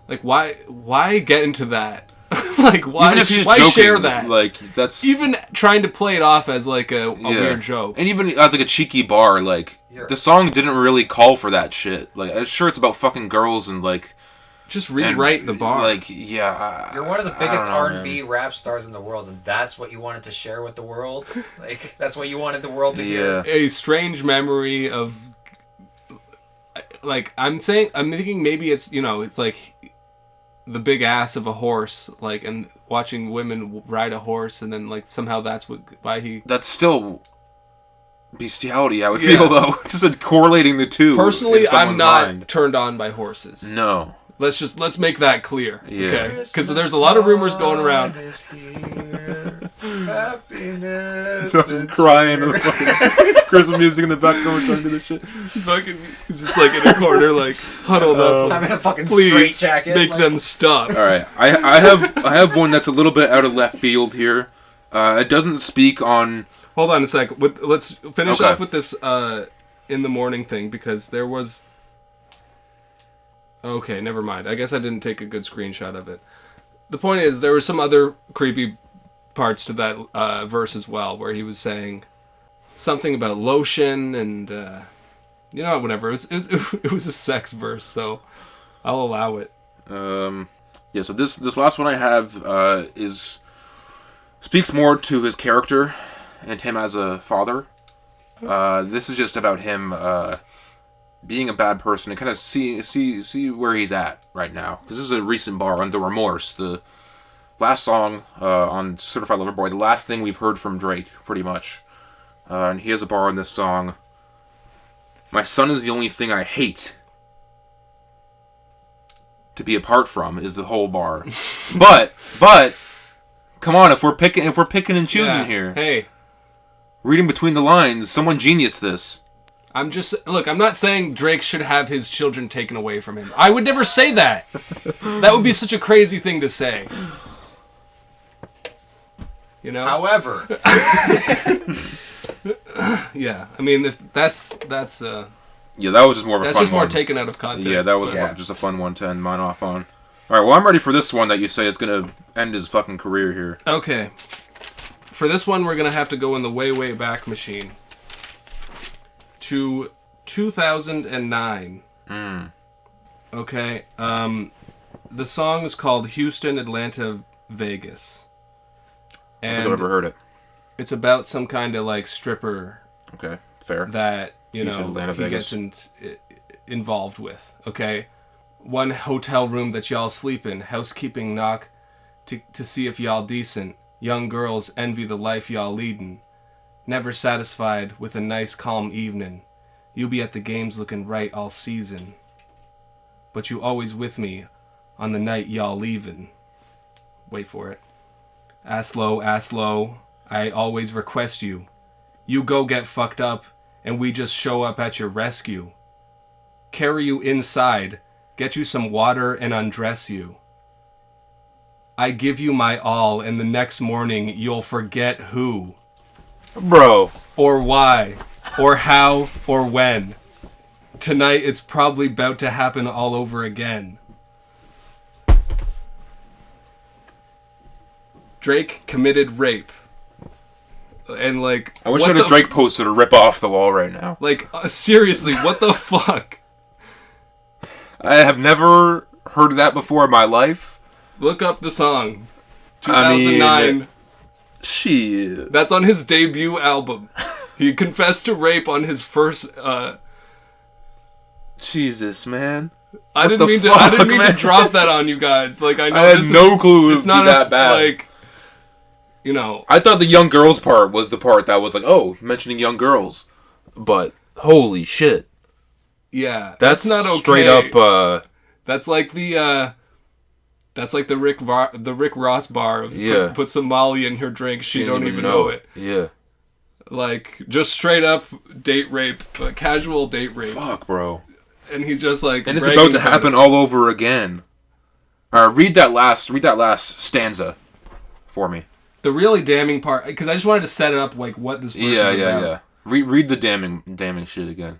Like why get into that? Like why joking, share that? Like that's even trying to play it off as like a weird joke. And even as like a cheeky bar, like the song didn't really call for that shit. Like sure it's about fucking girls and like Just rewrite the bar. Like, yeah. You're one of the biggest I don't know, R&B rap stars in the world, and that's what you wanted to share with the world? Like, that's what you wanted the world to hear? A strange memory of... Like, I'm thinking maybe it's, it's like the big ass of a horse, like, and watching women ride a horse, and then, like, somehow that's why he... That's still... bestiality, I would feel, though. Just correlating the two. Personally, I'm not mind. turned on by horses. No. Let's make that clear. Yeah. Okay? Because there's a lot of rumors going around. Happiness. So I'm just crying to the fucking Christmas music in the background trying to do this shit. He's just like in a corner, like huddled up. I'm in a fucking Please straight jacket. make them stop. All right, I have one that's a little bit out of left field here. It doesn't speak on. Hold on a sec. Let's finish Okay. off with this in the morning thing, because there was... Okay, never mind. I guess I didn't take a good screenshot of it. The point is, there were some other creepy parts to that verse as well, where he was saying something about lotion and, whatever. It was a sex verse, so I'll allow it. Yeah, so this last one I have speaks more to his character and him as a father. This is just about him being a bad person and kind of see where he's at right now. Because this is a recent bar on The Remorse, the last song on Certified Lover Boy, the last thing we've heard from Drake, pretty much. And he has a bar on this song. My son is the only thing I hate to be apart from, is the whole bar. but come on, if we're picking and choosing here. Hey, Reading between the lines, someone genius this. I'm not saying Drake should have his children taken away from him. I would never say that. That would be such a crazy thing to say. You know? However. Yeah, I mean, if that's Yeah, that was just more of a that's fun just more one. taken out of context. Yeah, that was more just a fun one to end mine off on. Alright, well, I'm ready for this one that you say is going to end his fucking career here. Okay. For this one, we're going to have to go in the way, way back machine. To 2009. Okay. The song is called Houston, Atlanta, Vegas. I don't think I've ever heard it. It's about some kind of, like, stripper Okay, fair. that, Houston, Atlanta, he Vegas. gets involved with. Okay? One hotel room that y'all sleep in. Housekeeping knock to see if y'all decent. Young girls envy the life y'all leadin'. Never satisfied with a nice calm evening. You be at the games looking right all season. But you always with me on the night y'all leavin'. Wait for it. Ass low, I always request you. You go get fucked up, and we just show up at your rescue. Carry you inside, get you some water and undress you. I give you my all, and the next morning you'll forget who. Bro. Or why, or how, or when. Tonight it's probably about to happen all over again. Drake committed rape. And like... I wish I had a Drake poster to rip off the wall right now. Like, seriously, what the fuck? I have never heard that before in my life. Look up the song. 2009. Shit. That's on his debut album. He confessed to rape on his first... Jesus, man. I didn't mean to drop that on you guys. Like, I know I had no clue it would be that bad. Like, you know. I thought the young girls part was the part that was like, oh, mentioning young girls. But, holy shit. Yeah. That's not okay. Straight up, That's like the Rick Ross bar of put some Molly in her drink, she don't even know it. Yeah. Like, just straight up date rape, casual date rape. Fuck, bro. And he's just like, and it's about to happen all over again. Read that last stanza for me. The really damning part, because I just wanted to set it up like what this verse is about. Yeah. Read the damning shit again.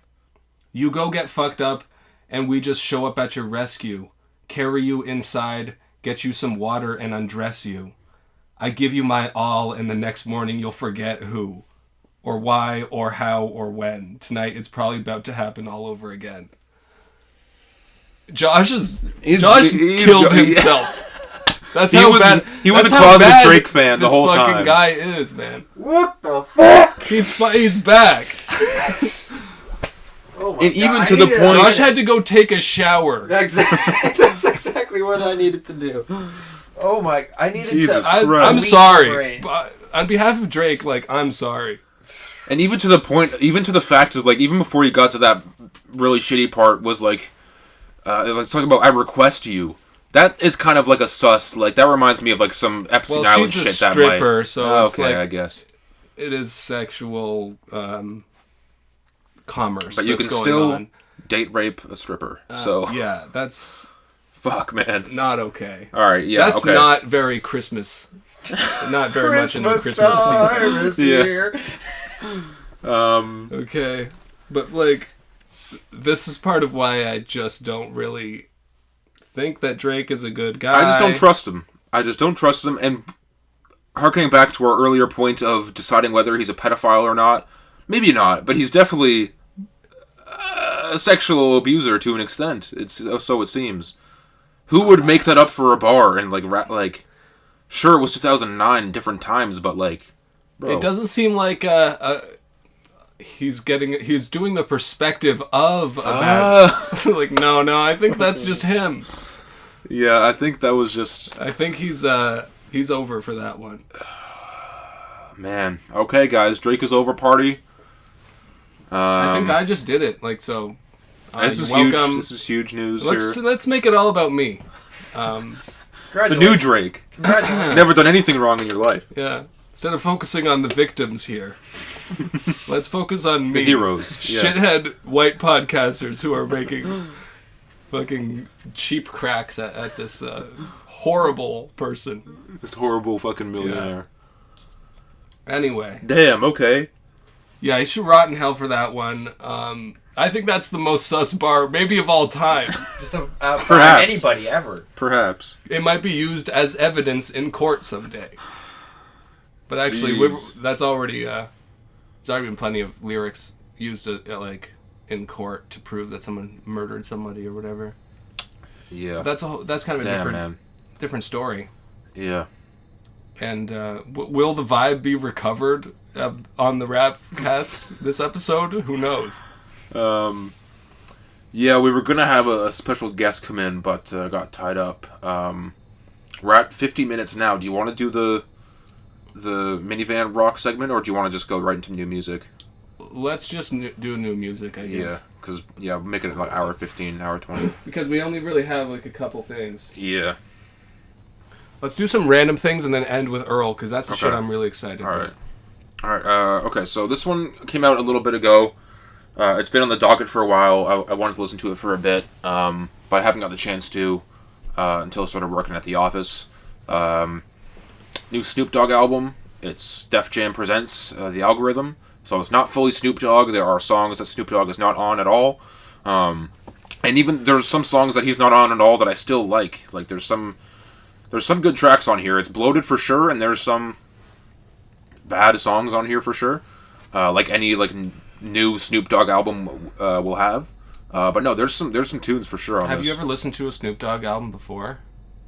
You go get fucked up, and we just show up at your rescue, carry you inside, get you some water, and undress you. I give you my all, and the next morning you'll forget who, or why, or how, or when. Tonight it's probably about to happen all over again. Josh he's killed himself. That's he how was, bad. He was that's a how closeted bad Drake fan the whole This time. fucking guy is, man. What the fuck? He's back. Oh my And God, even I to the needed- point- Josh had to go take a shower. That's exactly what I needed to do. Oh my! I needed Jesus to. Christ. I'm Release sorry. my brain. But on behalf of Drake, like, I'm sorry. And even to the point, even to the fact of, like, even before he got to that really shitty part, was like, let's talk about I request you. That is kind of like a sus. Like, that reminds me of, like, some Epstein Well, Island she's a shit that stripper, might... so it's okay, like- I guess. It is sexual commerce. But you that's can going still on. date rape a stripper. So, Yeah, that's fuck, man. not okay. All right, yeah, That's okay. not very Christmas. Not very much in the Christmas time season. is Yeah. here. Okay, but like, this is part of why I just don't really think that Drake is a good guy. I just don't trust him. And harkening back to our earlier point of deciding whether he's a pedophile or not, maybe not, but he's definitely a sexual abuser to an extent. It's so it seems. Who would make that up for a bar and like? Sure, it was 2009, different times, but like, bro. It doesn't seem like he's doing the perspective of a bad. Like, no, I think that's just him. Yeah, I think that was just... I think he's over for that one. Man. Okay, guys. Drake is over party. I think I just did it. Like, so... This is welcome. huge. This is huge news here. Let's make it all about me. The new Drake. Congratulations. Never done anything wrong in your life. Yeah. Instead of focusing on the victims here, let's focus on me. The heroes. Yeah. Shithead white podcasters who are making fucking cheap cracks at this horrible person. This horrible fucking millionaire. Anyway. Damn, okay. Yeah, he should rot in hell for that one. I think that's the most sus bar, maybe of all time. Just Perhaps. anybody ever. Perhaps. It might be used as evidence in court someday. But actually, Jeez. that's already... there's already been plenty of lyrics used like in court to prove that someone murdered somebody or whatever. Yeah. That's kind of a different story. Yeah. And will the vibe be recovered on the Rapcast this episode? Who knows? Yeah, we were gonna have a special guest come in, but got tied up. We're at 50 minutes now. Do you want to do the minivan rock segment, or do you want to just go right into new music? Let's just do new music, I guess. Yeah, because make it like hour 15, hour 20. Because we only really have like a couple things. Yeah. Let's do some random things and then end with Earl, because that's the Okay. shit I'm really excited All about. right. Okay, so this one came out a little bit ago. It's been on the docket for a while. I wanted to listen to it for a bit, but I haven't got the chance to until I started working at the office. New Snoop Dogg album. It's Def Jam Presents The Algorithm. So it's not fully Snoop Dogg. There are songs that Snoop Dogg is not on at all. And even there's some songs that he's not on at all that I still like. Like there's some good tracks on here. It's bloated for sure, and there's some bad songs on here for sure. Like any new Snoop Dogg album will have. But no, there's some tunes for sure on this. Have you ever listened to a Snoop Dogg album before?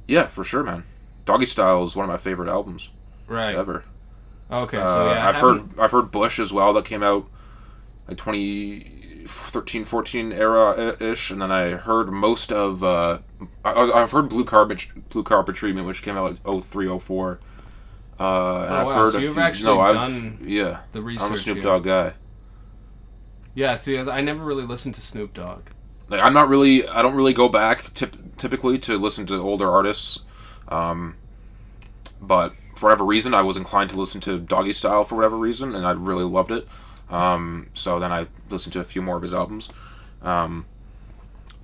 Yeah, for sure, man. Doggy Style is one of my favorite albums Right. ever. Okay, so yeah, I've heard Bush as well, that came out like 2013-14 era ish, and then I heard most of I've heard Blue Carpet Treatment, which came out like 03-04. And I've wow, heard so a you've few, actually done yeah, the I'm a research Snoop here. Dogg guy. Yeah, see, I never really listened to Snoop Dogg. Like I don't really go back typically to listen to older artists, but for whatever reason I was inclined to listen to Doggy Style for whatever reason, and I really loved it. So then I listened to a few more of his albums. Yeah,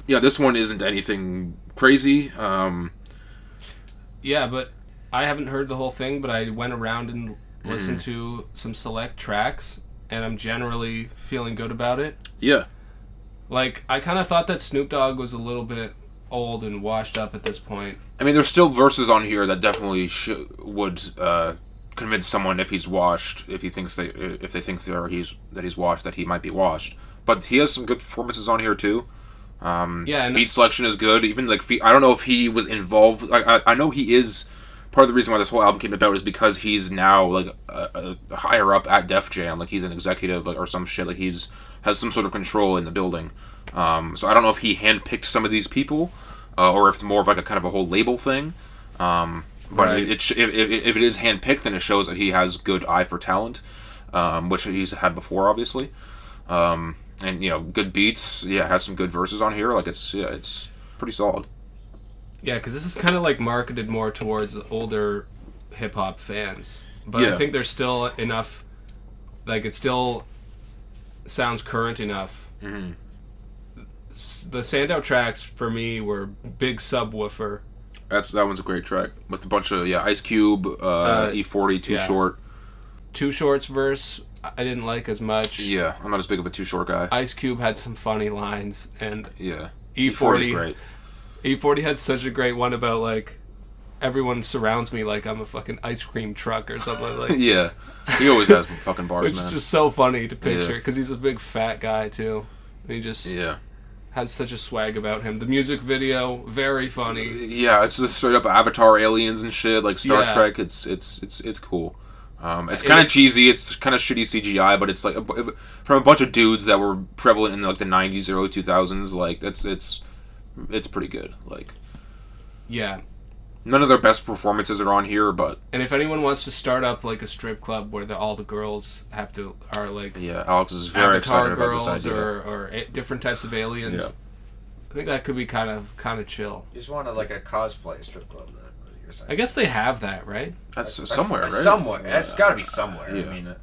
this one isn't anything crazy. Yeah, but I haven't heard the whole thing, but I went around and listened to some select tracks, and I'm generally feeling good about it. Yeah. Like, I kind of thought that Snoop Dogg was a little bit old and washed up at this point. I mean, there's still verses on here that definitely would convince someone if he's washed, if they think that he's washed, that he might be washed. But he has some good performances on here too. And beat selection is good. Even like I don't know if he was involved. I know he is. Part of the reason why this whole album came about is because he's now like a higher up at Def Jam. Like he's an executive or some shit. Like has some sort of control in the building. So I don't know if he handpicked some of these people, or if it's more of like a kind of a whole label thing. But Right. if it is handpicked, then it shows that he has good eye for talent, which he's had before, obviously. And good beats. Yeah, has some good verses on here. Like it's pretty solid. Yeah, because this is kind of like marketed more towards older hip hop fans, but Yeah. I think there's still enough. Like it still sounds current enough. Mm-hmm. The standout tracks for me were Big Subwoofer. That one's a great track with a bunch of Ice Cube, E40, Too yeah. Short. Too Short's verse I didn't like as much. Yeah, I'm not as big of a Too Short guy. Ice Cube had some funny lines, and Yeah, E40 is great. E40 had such a great one about like everyone surrounds me like I'm a fucking ice cream truck or something like. Yeah, he always has fucking bars, Which man. is just so funny to picture Yeah. because he's a big fat guy too. And he just has such a swag about him. The music video, very funny. Yeah, it's just straight up Avatar aliens and shit, like Star Yeah. Trek. It's cool. It's kind of cheesy. It's kind of shitty CGI, but it's like from a bunch of dudes that were prevalent in like the '90s, early 2000s. Like it's pretty good. Like Yeah. none of their best performances are on here, but And if anyone wants to start up like a strip club where all the girls are like yeah, Alex is very Avatar excited about girls this idea. or different types of aliens, Yeah. I think that could be kind of chill. You just wanted like a cosplay strip club, then, what you're saying. I guess they have that, right? That's somewhere, right? Somewhere. That's got to be somewhere. Yeah. I mean,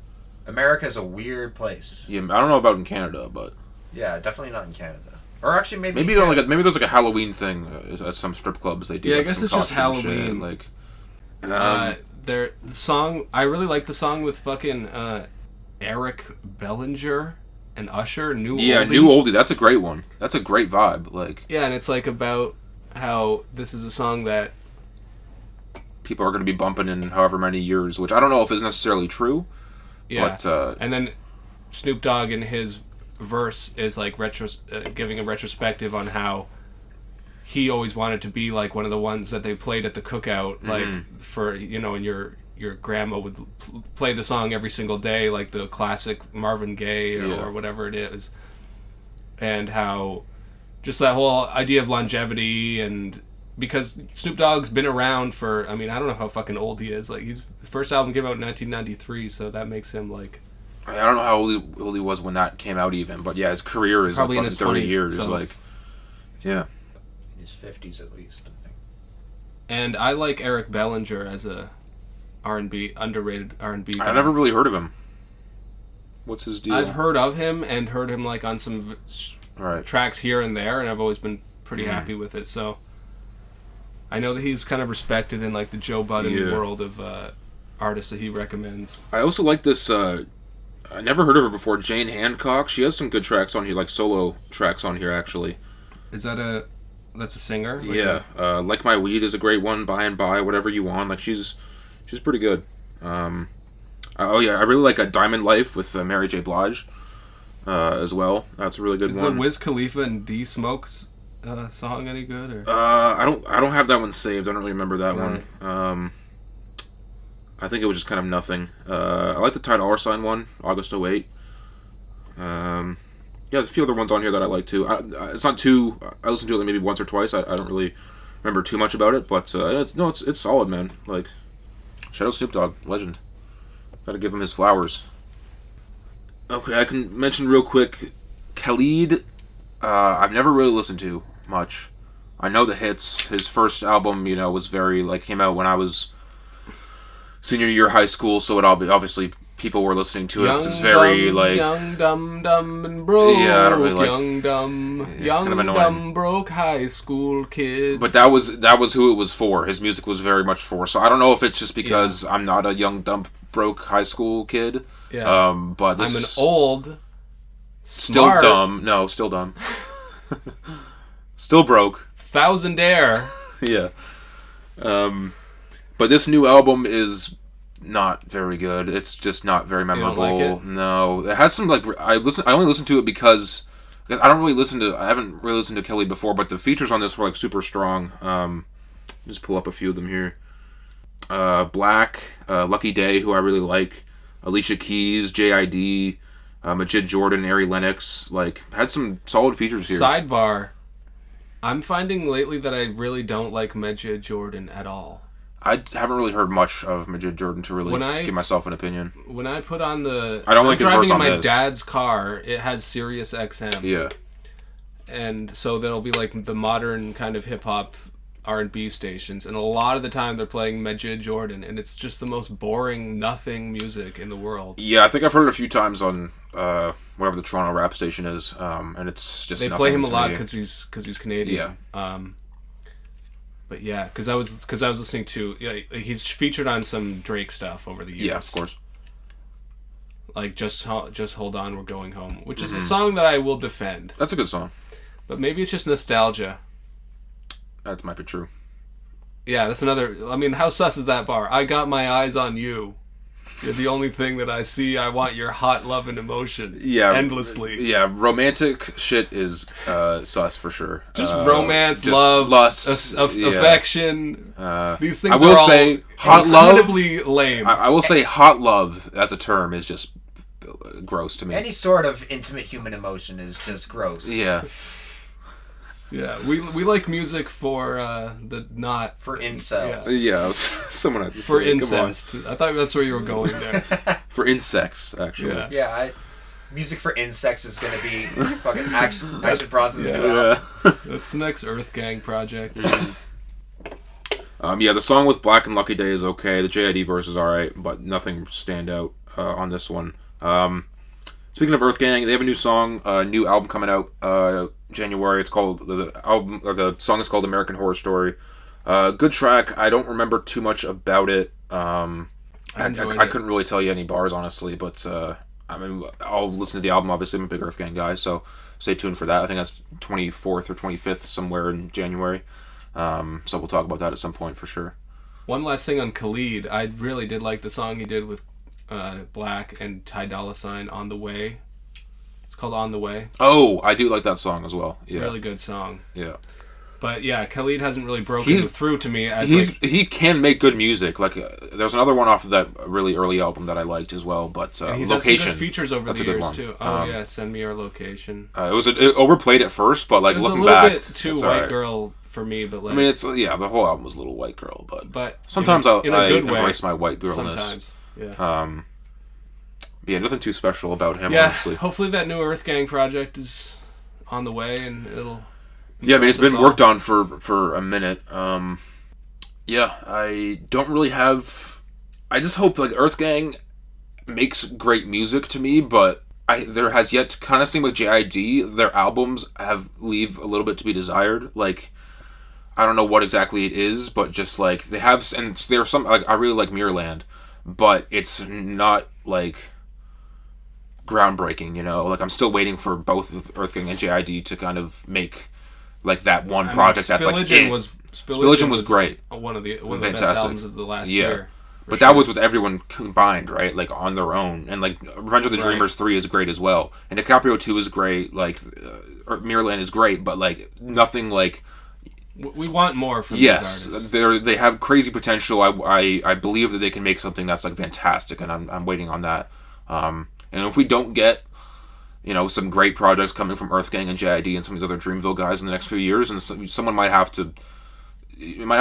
America's a weird place. Yeah, I don't know about in Canada, but Yeah, definitely not in Canada. Or actually, maybe maybe maybe there's like a Halloween thing at some strip clubs. They do. Yeah, I like, guess some it's just costume Halloween. Shit, like, The song I really like the song with fucking Eric Bellinger and Usher, New Oldie. New Oldie. That's a great one. That's a great vibe. Like Yeah, and it's like about how this is a song that people are going to be bumping in however many years, which I don't know if is necessarily true. yeah, But and then Snoop Dogg in his verse is like giving a retrospective on how he always wanted to be like one of the ones that they played at the cookout, like for and your grandma would play the song every single day, like the classic Marvin Gaye or whatever it is, and how just that whole idea of longevity, and because Snoop Dogg's been around for, I mean, I don't know how fucking old he is. Like his first album came out in 1993, so that makes him like. I don't know how old he was when that came out even, but yeah, his career is Probably like in fucking his 30 20s, years. so- Like, yeah. in his 50s at least. I think. And I like Eric Bellinger as a underrated R&B guy. I never really heard of him. What's his deal? I've heard of him and heard him like on some Right. tracks here and there, and I've always been pretty happy with it. So I know that he's kind of respected in like the Joe Budden world of artists that he recommends. I also like this. I never heard of her before. Jane Hancock. She has some good tracks on here, like solo tracks on here, actually. Is that that's a singer? Like Yeah. Like My Weed is a great one. By and By, Whatever You Want. Like she's pretty good. I really like Diamond Life with Mary J. Blige as well. That's a really good Is one. the Wiz Khalifa and D Smoke's song any good? Or? I don't have that one saved. I don't really remember that Right. one. I think it was just kind of nothing. I like the Ty Dolla $ign one, August 08. Yeah, there's a few other ones on here that I like too. It's not too. I listened to it maybe once or twice. I don't really remember too much about it, but it's solid, man. Like, shout out Snoop Dogg, legend. Gotta give him his flowers. Okay, I can mention real quick, Khalid. I've never really listened to much. I know the hits. His first album, was very came out when I was senior year high school, so it obviously people were listening to it. 'Cause it's very young, dumb, and broke. Yeah, I don't really like. Young, dumb, It's young, kind of annoying. dumb, broke high school kids. But that was who it was for. His music was very much for. So I don't know if it's just because I'm not a young, dumb, broke high school kid. Yeah. But this I'm an is old, still smart, dumb. No, still dumb. Still broke. thousandaire. Yeah. But this new album is not very good. It's just not very memorable. like it? No, it has some I only listened to it because 'cause I haven't really listened to Khalid before, but the features on this were like super strong. Just pull up a few of them here. Black, Lucky Day, who I really like, Alicia Keys, JID, Majid Jordan, Ari Lennox, like had some solid features here. Sidebar, I'm finding lately that I really don't like Majid Jordan at all. I haven't really heard much of Majid Jordan to really give myself an opinion. When I put on like his verse on my this. dad's car, it has Sirius XM. Yeah. And so there'll be like the modern kind of hip hop R&B stations, and a lot of the time they're playing Majid Jordan, and it's just the most boring, nothing music in the world. Yeah, I think I've heard it a few times on whatever the Toronto rap station is, and it's just they play him a lot because he's Canadian. Yeah. But yeah, because I was listening to he's featured on some Drake stuff over the years. Yeah, of course. Like just hold on, we're going home, which is a song that I will defend. That's a good song. But maybe it's just nostalgia. That might be true. Yeah, that's another. I mean, how sus is that bar? I got my eyes on you. You're the only thing that I see. I want your hot love and emotion. Yeah, endlessly. Yeah, romantic shit is sus for sure. Just romance, just love, lust, affection. These things I will are say, all hot love. incredibly lame. I will say, hot love as a term is just gross to me. Any sort of intimate human emotion is just gross. Yeah. Yeah, we like music for for incels. Yeah, someone had to for say, incest. I thought that's where you were going there. For insects, actually. Yeah. Music for insects is gonna be fucking action process. Yeah. That's the next Earthgang project. The song with Black and Lucky Day is okay. The JID verse is alright, but nothing stand out on this one. Speaking of Earthgang, they have a new song, new album coming out January. It's called the song is called American Horror Story. Good track. I don't remember too much about it. I couldn't really tell you any bars honestly, but I mean, I'll listen to the album. Obviously, I'm a big Earthgang guy, so stay tuned for that. I think that's 24th or 25th somewhere in January. So we'll talk about that at some point for sure. One last thing on Khalid. I really did like the song he did with Black and Ty Dolla $ign, On the Way. It's called On the Way. Oh, I do like that song as well. Yeah. Really good song. Yeah. But yeah, Khalid hasn't really broken through to me as he can make good music. Like there's another one off of that really early album that I liked as well. But he's Location had some good features over that's the a good years one. too. Oh yeah, Send Me Your Location. It overplayed at first, but like looking It back, was a little bit too white girl for me. But like, I mean, it's the whole album was a little white girl, but sometimes in a good way, embrace my white girlness. Sometimes, yeah. Yeah, nothing too special about him. Yeah, honestly. Hopefully that new Earthgang project is on the way and it'll. Yeah, I mean it's been worked on for a minute. Yeah, I don't really have. I just hope like Earthgang makes great music to me, but there has yet to kind of seem with JID, their albums leave a little bit to be desired. Like I don't know what exactly it is, but just like they have, and there's some like I really like Mirrorland, but it's not like groundbreaking, you know. Like I'm still waiting for both Earthgang and JID to kind of make like that one project that's like Spillagin was great, one of the best albums of the last year. But that was with everyone combined, right? Like on their own, and like Revenge of the Dreamers 3 is great as well, and DiCaprio 2 is great. Like Mirrorland is great, but like nothing like. We want more from these artists. They have crazy potential. I believe that they can make something that's like fantastic, and I'm waiting on that. And if we don't get, you know, some great projects coming from Earthgang and JID and some of these other Dreamville guys in the next few years, and someone might have to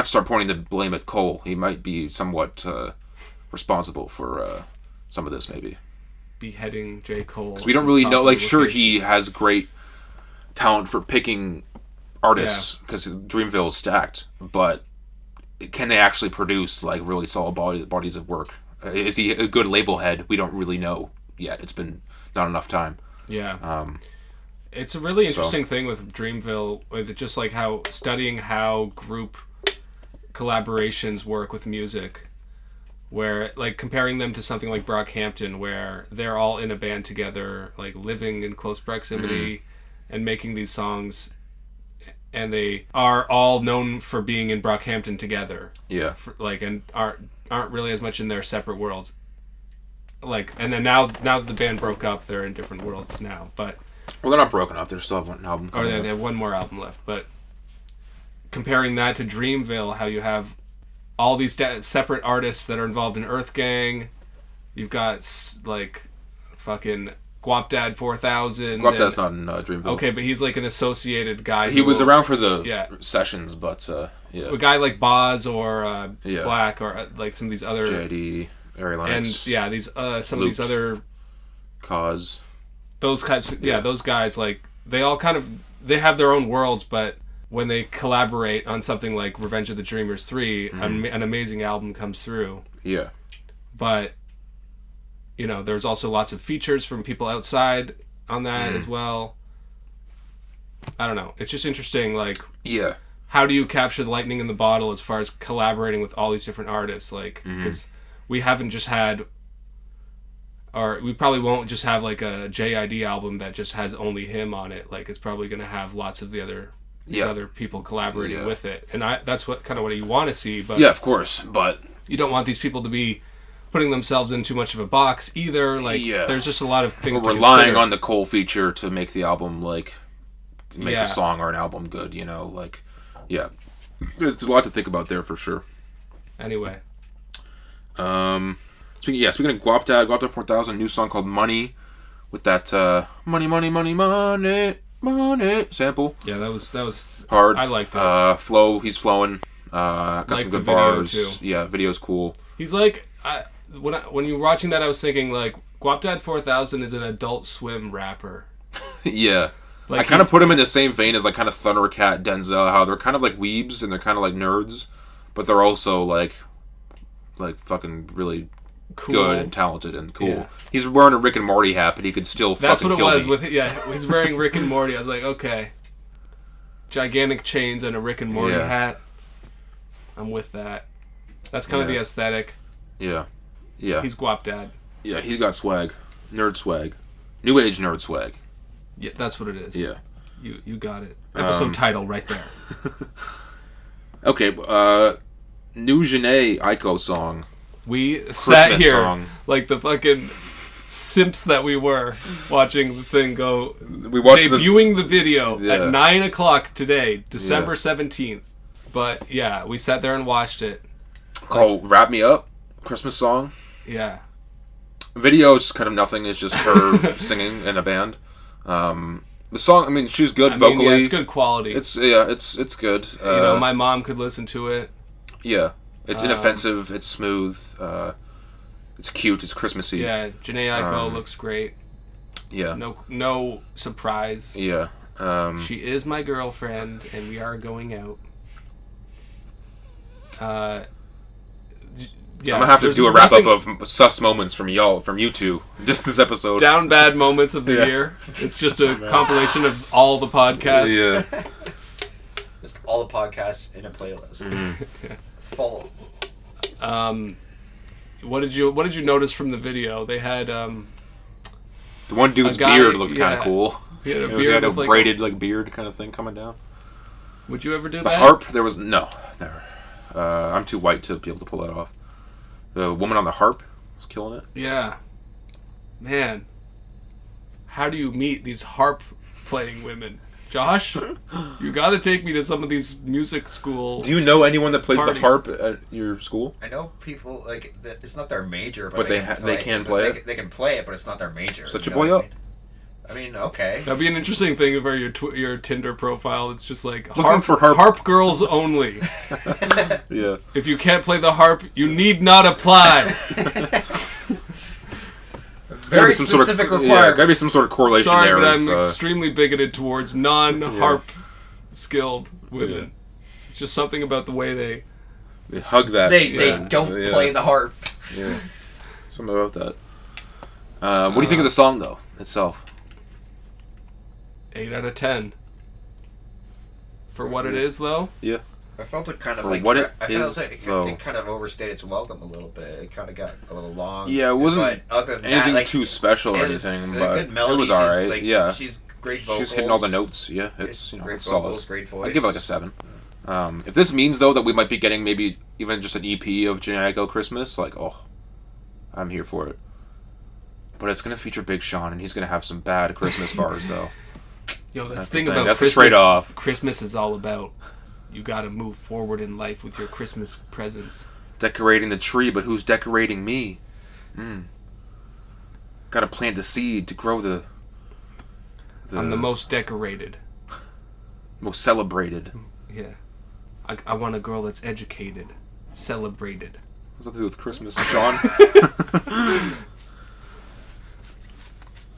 start pointing the blame at Cole. He might be somewhat responsible for some of this, maybe. Beheading J. Cole. Because we don't really know. Like, sure, he has great talent for picking artists because Dreamville is stacked, but can they actually produce like really solid bodies of work? Is he a good label head? We don't really know yet. It's been not enough time. Yeah. It's a really interesting thing with Dreamville, with just like studying how group collaborations work with music, where like comparing them to something like Brockhampton, where they're all in a band together, like living in close proximity and making these songs, and they are all known for being in Brockhampton together. Yeah. And aren't really as much in their separate worlds. Like, and then now that the band broke up, they're in different worlds now. But Well, they're not broken up. They still have one album. Or they have one more album left. But comparing that to Dreamville, how you have all these separate artists that are involved in Earthgang. You've got, like, fucking Guapdad 4000. Guapdad's not in Dreamville. Okay, but he's like an associated guy. He was around for the sessions, but yeah. A guy like Boz or Black or like some of these other... JD, Ari Lennox. And yeah, these some Loops, of these other... Cause. Those types, those guys, like, they all kind of... They have their own worlds, but when they collaborate on something like Revenge of the Dreamers 3, an amazing album comes through. Yeah. But... You know, there's also lots of features from people outside on that as well. I don't know. It's just interesting, like... Yeah. How do you capture the lightning in the bottle as far as collaborating with all these different artists? Like, because we haven't just had... Or we probably won't just have, like, a JID album that just has only him on it. Like, it's probably going to have lots of the other... other people collaborating with it. And that's what you want to see, but... Yeah, of course, but... You don't want these people to be... putting themselves in too much of a box either. Like, there's just a lot of things to relying consider. on the Cole feature to make the album, like, make a song or an album good, you know? Like, yeah. There's a lot to think about there for sure. Anyway. Speaking of Guapdad 4000, new song called Money with that money, money, money, money, money sample. Yeah, that was hard. I liked that. Flow, he's flowing. Got some good bars. Too. Yeah, video's cool. He's like... When you were watching that, I was thinking, like, Guapdad 4000 is an Adult Swim rapper. Yeah. Like, I kind of put him in the same vein as, like, kind of Thundercat, Denzel, how they're kind of like weebs and they're kind of like nerds, but they're also, like fucking really cool. Good and talented and cool. Yeah. He's wearing a Rick and Morty hat, but he could still That's fucking what it kill was. me. He's wearing Rick and Morty. I was like, okay. Gigantic chains and a Rick and Morty hat. I'm with that. That's kind of the aesthetic. Yeah. Yeah. He's Guapdad. Yeah, he's got swag. Nerd swag. New age nerd swag. Yeah, that's what it is. Yeah. You got it. Episode title right there. Okay, new Jhene Aiko song. We Christmas sat here song. like the fucking simps that we were watching the thing go. We watched debuting the video at 9 o'clock today, December 17th. But yeah, we sat there and watched it. Called Wrap Me Up. Christmas song. Yeah. Video is kind of nothing. It's just her singing in a band. The song, I mean, she's good vocally. Yeah, it's good quality. It's good. You know, my mom could listen to it. Yeah, it's inoffensive. It's smooth. It's cute. It's Christmassy. Yeah, Jhene Aiko looks great. Yeah. No surprise. Yeah. She is my girlfriend, and we are going out. Yeah, I'm gonna have to do a wrap up of sus moments from you two, just this episode. Down bad moments of the year. It's just a compilation of all the podcasts. Yeah, just all the podcasts in a playlist. Full. What did you notice from the video? They had the one dude's beard looked kind of cool. He had a beard. He had a with braided beard kind of thing coming down. Would you ever do the that? The harp, there was no. I'm too white to be able to pull that off. The woman on the harp was killing it. Yeah. Man. How do you meet these harp playing women? Josh, you gotta take me to some of these music school. Do you know anyone that plays parties. the harp at your school? I know people, like, it's not their major, but they can play it? They can play it, but it's not their major. Set your boy up. I mean, okay. That'd be an interesting thing for your Tinder profile. It's just like harp girls only. Yeah. If you can't play the harp, you need not apply. Very specific requirement. Yeah, gotta be some sort of correlation there. Sorry, but I'm extremely bigoted towards non-harp skilled women. Yeah. It's just something about the way they hug that. They don't play the harp. Yeah. Something about that. What do you think of the song though itself? 8 out of 10. For what it is, though? Yeah. I felt it kind of it kind of overstayed its welcome a little bit. It kind of got a little long. Yeah, it wasn't other than anything that, too special or anything, but good melody. it was alright. Yeah. She's great vocals. She's hitting all the notes. Yeah, it's great solid. vocals, great voice. I'd give it like a 7. If this means though that we might be getting maybe even just an EP of Jhene Aiko Christmas, like, I'm here for it. But it's gonna feature Big Sean, and he's gonna have some bad Christmas bars, though. Yo, That's the thing the thing. about That's the Christmas, trade-off. Christmas is all about you got to move forward in life with your Christmas presents. Decorating the tree, but who's decorating me? Gotta plant the seed to grow the I'm the most decorated. most celebrated. Yeah. I want a girl that's educated, celebrated. What's that to do with Christmas, Sean?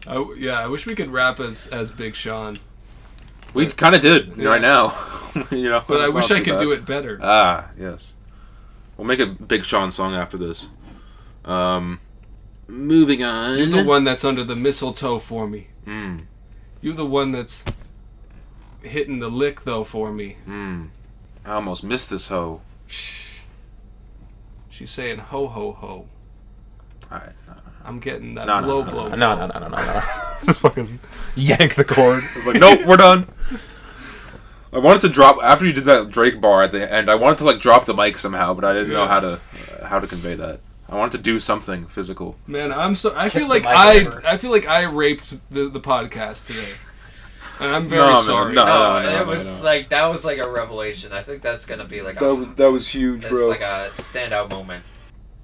I wish we could rap as Big Sean. We kind of did right now. But I wish I could do it better. Ah, yes. We'll make a Big Sean song after this. Moving on. You're the one that's under the mistletoe for me. You're the one that's hitting the lick, though, for me. I almost missed this hoe. Shh. She's saying ho, ho, ho. Alright. I'm getting that No. blow. Just fucking yank the cord. It's like, nope, we're done. I wanted to drop, after you did that Drake bar at the end, I wanted to, like, drop the mic somehow, but I didn't know how to convey that. I wanted to do something physical. Man, I feel the like mic over. I feel like I raped the podcast today. And I'm very No, man, sorry. no. It was like that was like a revelation. I think that's gonna be like That was huge, it's bro. like a standout moment.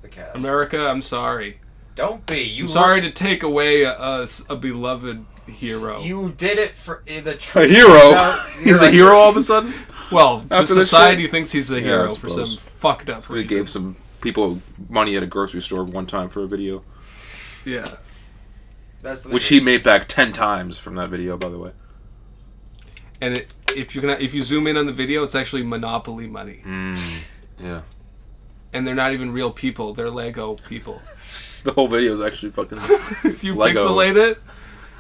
The cast. America, I'm sorry. Don't be. I'm sorry to take away a beloved hero. You did it for the A hero? He's a hero all of a sudden? Well, After just this society shit? thinks he's a Yeah, hero I for suppose. some fucked up We reason. gave some people money at a grocery store one time for a video. Yeah. That's the Which thing. he made back 10 times from that video, by the way. And if you zoom in on the video, it's actually Monopoly money. Yeah. And they're not even real people. They're Lego people. The whole video is actually fucking... If you Lego. pixelate it,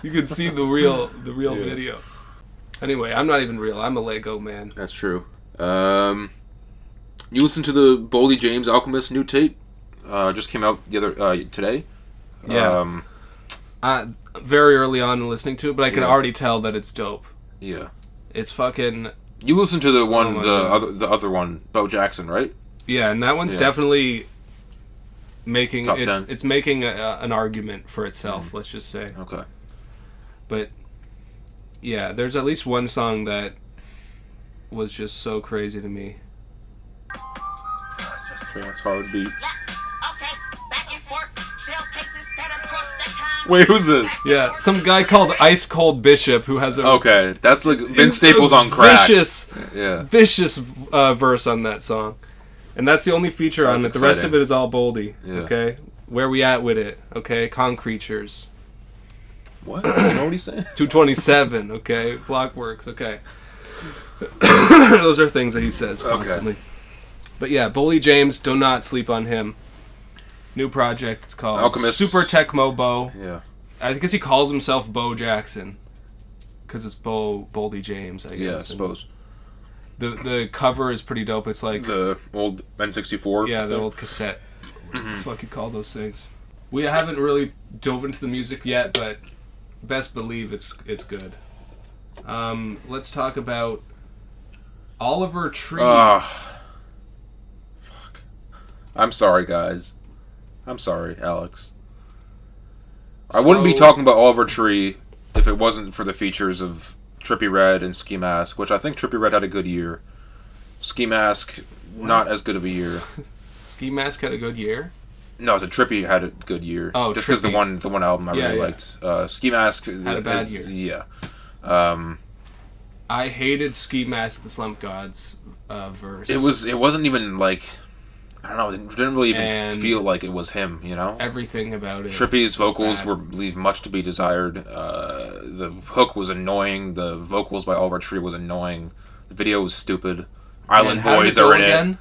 you can see the real video. Anyway, I'm not even real. I'm a Lego man. That's true. You listened to the Boldy James Alchemist new tape? Just came out today. Yeah. Very early on in listening to it, but I can already tell that it's dope. Yeah. It's fucking... You listened to the one, God. the other one, Bo Jackson, right? Yeah, and that one's definitely making... Top 10. It's making an argument for itself, let's just say. Okay. But, yeah, there's at least one song that was just so crazy to me. Okay, that's hard beat. Okay, back and forth, shell cases scattered across the con. Wait, who's this? Yeah, some guy called Ice Cold Bishop who has a... Okay, that's like Vince Staples on crack. Vicious verse on that song. And that's the only feature on That's it. The rest exciting. of it is all Boldy. Yeah. Okay? Where we at with it? Okay? Concretures. What? You know what he's saying? 227, okay? Blockworks, okay. Those are things that he says constantly. But yeah, Boldy James, do not sleep on him. New project, it's called Alchemist. Super Tecmo Bo. Yeah. I guess he calls himself Bo Jackson. Because it's Boldy James, I guess. Yeah, I And suppose. The cover is pretty dope. It's like... The old N64. Yeah, the old cassette. What the fuck you call those things? We haven't really dove into the music yet, but best believe it's good. Let's talk about Oliver Tree. Fuck. I'm sorry, guys. I'm sorry, Alex. I wouldn't be talking about Oliver Tree if it wasn't for the features of Trippie Redd and Ski Mask, which I think Trippie Redd had a good year. Ski Mask, not as good of a year. Ski Mask had a good year. No, it's a Trippie had a good year. Oh, just because the Trippie. one album I really liked. Ski Mask Had a bad year. Yeah. I hated Ski Mask The Slump God's verse. It wasn't even like, I don't know, it didn't really even And feel like it was him, you know? everything about it. Trippie's vocals bad. leave much to be desired. The hook was annoying. The vocals by Oliver Tree was annoying. The video was stupid. Island How did Boys it go are in again?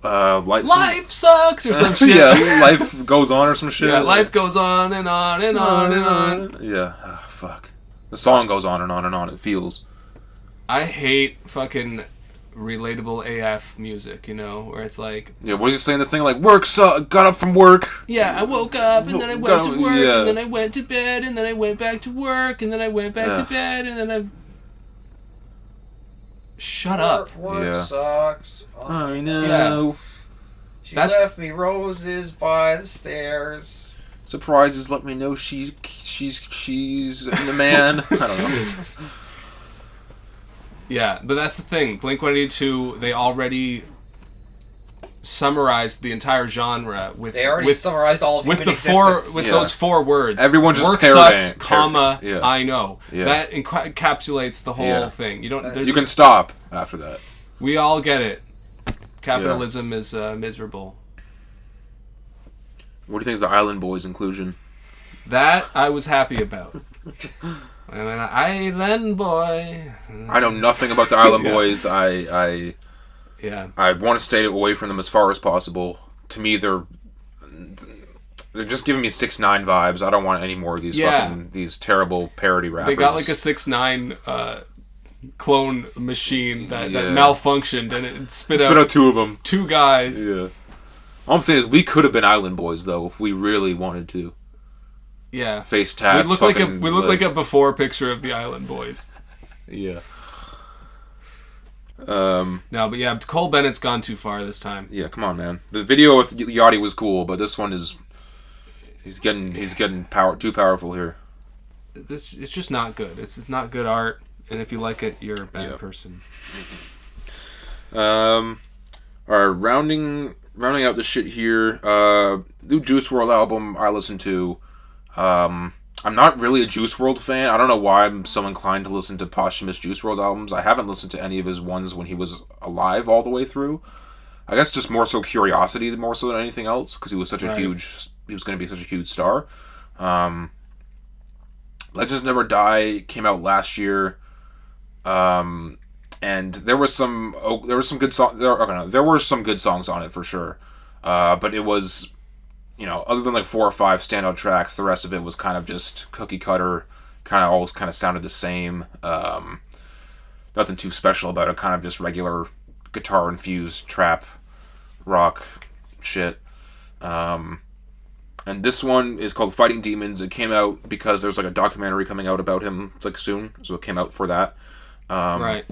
it. Life sucks or some shit. Yeah, life goes on or some shit. Yeah, life goes on and on and on and on. Yeah, fuck. The song goes on and on and on. It feels. I hate fucking relatable AF music, you know, where it's like, Yeah, what is he saying? The thing like, got up from work. yeah, I woke up and then I went to work Yeah. and then I went to bed and then I went back to work and then I went back to bed and then I... Shut up. Work Yeah. sucks. I know. She That's- left me roses by the stairs. surprises let me know she's the man. I don't know. Yeah, but that's the thing. Blink-182, they already summarized the entire genre with summarized all of with human the four existence. those 4 words. Everyone just work parroting sucks, it. comma, Yeah. I know. Yeah. That encapsulates the whole thing. You don't. You can stop after that. We all get it. Capitalism is miserable. What do you think of the Island Boys inclusion? That I was happy about. I'm an island boy. I know nothing about the Island Boys. I want to stay away from them as far as possible. To me, they're just giving me 6ix9ine vibes. I don't want any more of these these terrible parody rappers. They got like a 6ix9ine clone machine that malfunctioned and it spit out 2 of them. 2 guys. Yeah. All I'm saying is we could have been Island Boys though if we really wanted to. Yeah. Face tats. We look like a before picture of the Island Boys. Yeah. No, but yeah, Cole Bennett's gone too far this time. Yeah, come on, man. The video with Yachty was cool, but this one is he's getting too powerful here. It's just not good. It's not good art, and if you like it, you're a bad person. Rounding out the shit here. New Juice WRLD album I listened to. I'm not really a Juice WRLD fan. I don't know why I'm so inclined to listen to posthumous Juice WRLD albums. I haven't listened to any of his ones when he was alive all the way through. I guess just more so curiosity more so than anything else because he was such a huge. He was going to be such a huge star. Legends Never Die came out last year, and there were some good songs. There were some good songs on it for sure, but it was. Other than like 4 or 5 standout tracks, the rest of it was kind of just cookie cutter, all sounded the same. Nothing too special about it, kind of just regular guitar infused trap rock shit. And this one is called Fighting Demons. It came out because there's like a documentary coming out about him like soon, so it came out for that. Right.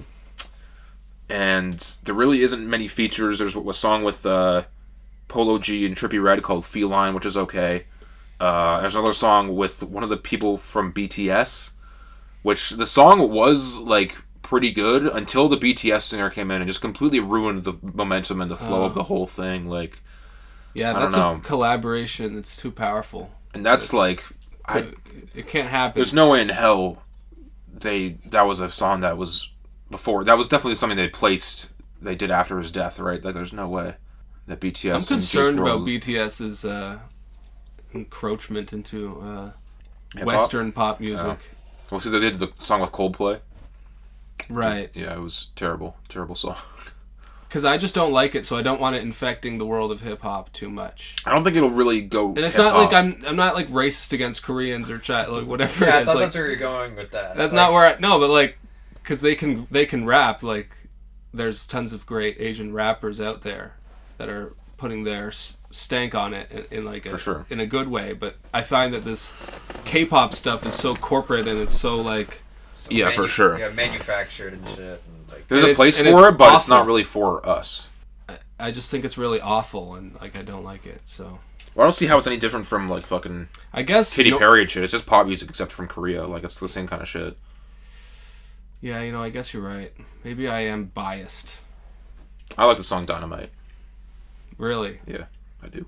And there really isn't many features. There's a song with Polo G and Trippie Redd called Feline, which is okay. There's another song with one of the people from BTS, which the song was like pretty good until the BTS singer came in and just completely ruined the momentum and the flow of the whole thing. Like, that's a collaboration that's too powerful. And that's it can't happen. There's no way in hell that was a song that was before. That was definitely something they did after his death, right? Like, there's no way. That BTS. I'm concerned about BTS's encroachment into Western pop music. Well, see, they did the song with Coldplay. Right. Yeah, it was terrible song. Because I just don't like it, so I don't want it infecting the world of hip hop too much. I don't think it'll really go. And it's not like I'm not like racist against Koreans or like whatever. Yeah, it is. I thought like, that's where you're going with that. That's not where but like, because they can rap. Like, there's tons of great Asian rappers out there that are putting their stank on it in like in a good way, but I find that this K-pop stuff is so corporate and it's so like for sure. Yeah, manufactured and shit. And like, there's a place for it, but it's not really for us. I just think it's really awful and like I don't like it. So I don't see how it's any different from like fucking I guess Katy Perry and shit. It's just pop music except from Korea. Like it's the same kind of shit. Yeah, I guess you're right. Maybe I am biased. I like the song Dynamite. Really? Yeah, I do.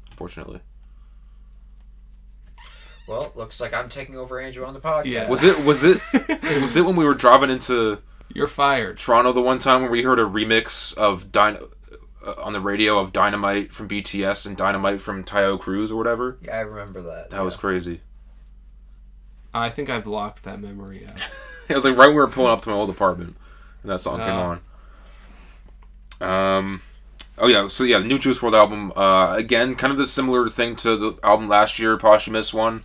Unfortunately. Well, looks like I'm taking over Andrew on the podcast. Yeah. Was it when we were driving into You're fired. Toronto the one time when we heard a remix of on the radio of Dynamite from BTS and Dynamite from Tayo Cruz or whatever? Yeah, I remember that. That was crazy. I think I blocked that memory out. It was like right when we were pulling up to my old apartment and that song came on. The new Juice WRLD album, again, kind of the similar thing to the album last year, posthumous one.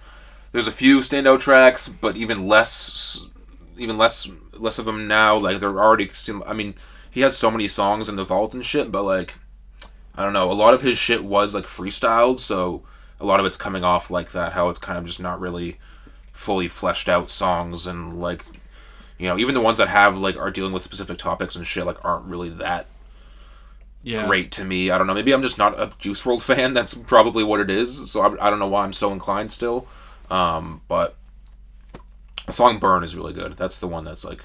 There's a few standout tracks, but even less of them now. Like they're already. I mean, he has so many songs in the vault and shit, but like, I don't know. A lot of his shit was like freestyled, so a lot of it's coming off like that. How it's kind of just not really fully fleshed out songs, and like, even the ones that have like are dealing with specific topics and shit like aren't really that great to me. I don't know. Maybe I'm just not a Juice Wrld fan. That's probably what it is. So I don't know why I'm so inclined still. But the song "Burn" is really good. That's the one that's like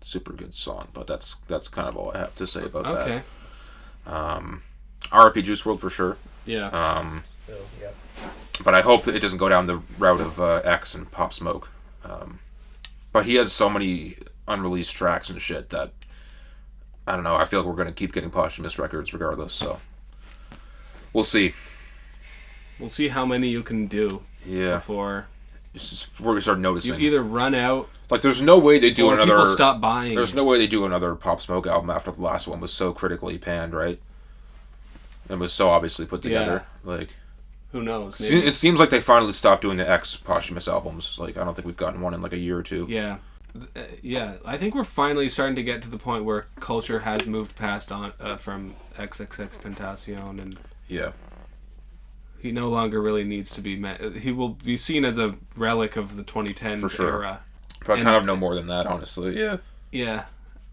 super good song. But that's kind of all I have to say about that. R.I.P. Juice Wrld for sure. Yeah. But I hope that it doesn't go down the route of X and Pop Smoke. But he has so many unreleased tracks and shit that I don't know. I feel like we're going to keep getting posthumous records regardless. So we'll see. We'll see how many you can do. Yeah. Before we start noticing. You either run out. Like, there's no way they do another. People stop buying. There's no way they do another Pop Smoke album after the last one was so critically panned, right? And was so obviously put together. Yeah. Like, who knows? It seems like they finally stopped doing the X posthumous albums. Like, I don't think we've gotten one in like a year or two. Yeah. Yeah, I think we're finally starting to get to the point where culture has moved past on from XXX Tentacion, and yeah, he no longer really needs to be he will be seen as a relic of the 2010 for sure. era. But I kind of know more than that, honestly. Yeah. Yeah.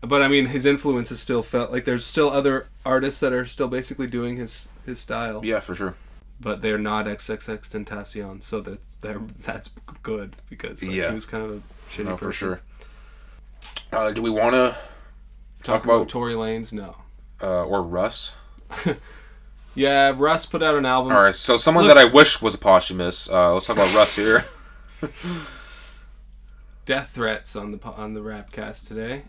But I mean, his influence is still felt. Like, there's still other artists that are still basically doing his style. Yeah, for sure. But they're not XXX Tentacion, so that's good because he was kind of a shitty person. For sure. Do we want to talk about Tory Lanez? No. Or Russ? Yeah, Russ put out an album. All right, so someone that I wish was a posthumous. Let's talk about Russ here. Death threats on the Rapcast today.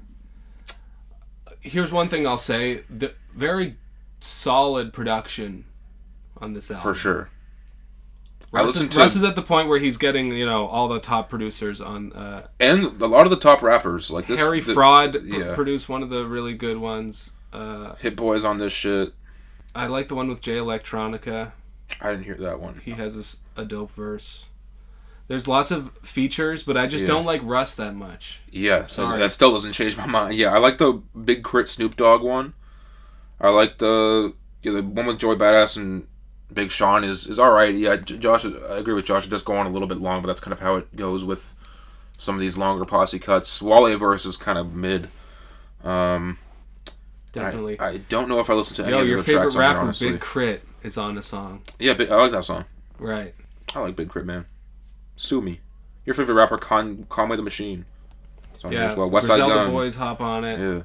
Here's one thing I'll say: the very solid production on this album. For sure. Russ is at the point where he's getting, all the top producers on. And a lot of the top rappers. Like this. Harry Fraud produced one of the really good ones. Hit Boy's on this shit. I like the one with Jay Electronica. I didn't hear that one. He has a dope verse. There's lots of features, but I just don't like Russ that much. Yeah, so that still doesn't change my mind. Yeah, I like the Big Crit Snoop Dogg one. I like the one with Joey Badass and Big Sean is alright. Yeah, Josh, I agree with Josh. It does go on a little bit long, but that's kind of how it goes with some of these longer posse cuts. Wale verse is kind of mid. Definitely. I don't know if I listened to any of the tracks. Your favorite rapper, on there, Big Crit, is on a song. Yeah, I like that song. Right. I like Big Crit, man. Sue me. Your favorite rapper, Conway the Machine. Yeah, well. West Side Gun. Boys hop on it. Yeah.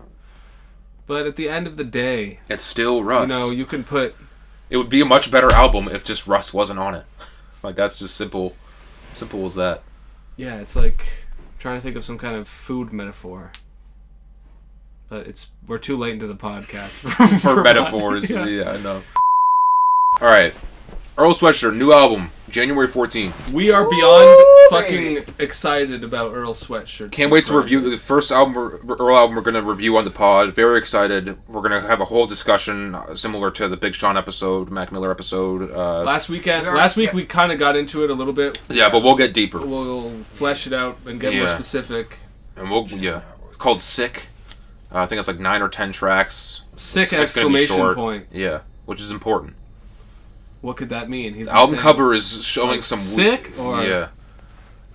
But at the end of the day, it's still Russ. You can put. It would be a much better album if just Russ wasn't on it. Like, that's just simple as that. Yeah, it's like trying to think of some kind of food metaphor. But we're too late into the podcast for metaphors. Yeah, I know. All right, Earl Sweatshirt, new album, January 14th. We are beyond fucking excited about Earl Sweatshirt. Can't wait to review the first Earl album we're going to review on the pod. Very excited. We're going to have a whole discussion similar to the Big Sean episode, Mac Miller episode. Last week we kind of got into it a little bit. Yeah, but we'll get deeper. We'll flesh it out and get more specific. And it's called Sick. I think it's like 9 or 10 tracks. Sick exclamation point. Yeah, which is important. What could that mean? The album cover is showing some sick or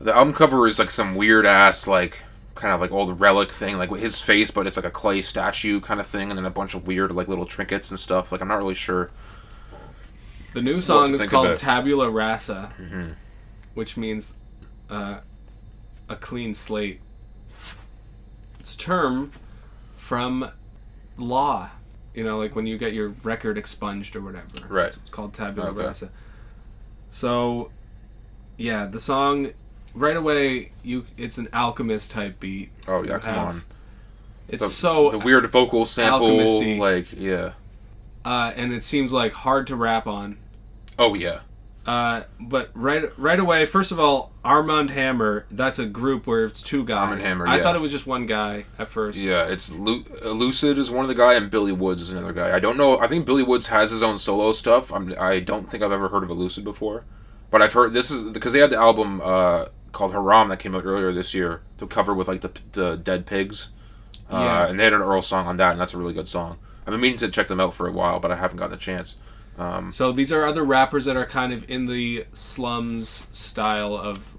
the album cover is like some weird ass like kind of like old relic thing, like with his face, but it's like a clay statue kind of thing, and then a bunch of weird like little trinkets and stuff. Like, I'm not really sure. The new song is called Tabula Rasa, which means a clean slate. It's a term from law. Like when you get your record expunged or whatever. Right. It's called Tabula Rasa. So, yeah, the song, right away, it's an Alchemist type beat. Oh, yeah, come on. It's the weird vocal sample, Alchemist-y. like, yeah. And it seems like hard to rap on. Oh, yeah. But right away, first of all, Armand Hammer, that's a group where it's two guys. Armand Hammer, I thought it was just one guy at first. Yeah, it's Lucid is one of the guy, and Billy Woods is another guy. I don't know. I think Billy Woods has his own solo stuff. I don't think I've ever heard of a Lucid before. But I've heard, this is, because they had the album called Haram that came out earlier this year, to cover with like the Dead Pigs. And they had an Earl song on that, and that's a really good song. I've been meaning to check them out for a while, but I haven't gotten a chance. So these are other rappers that are kind of in the slums style of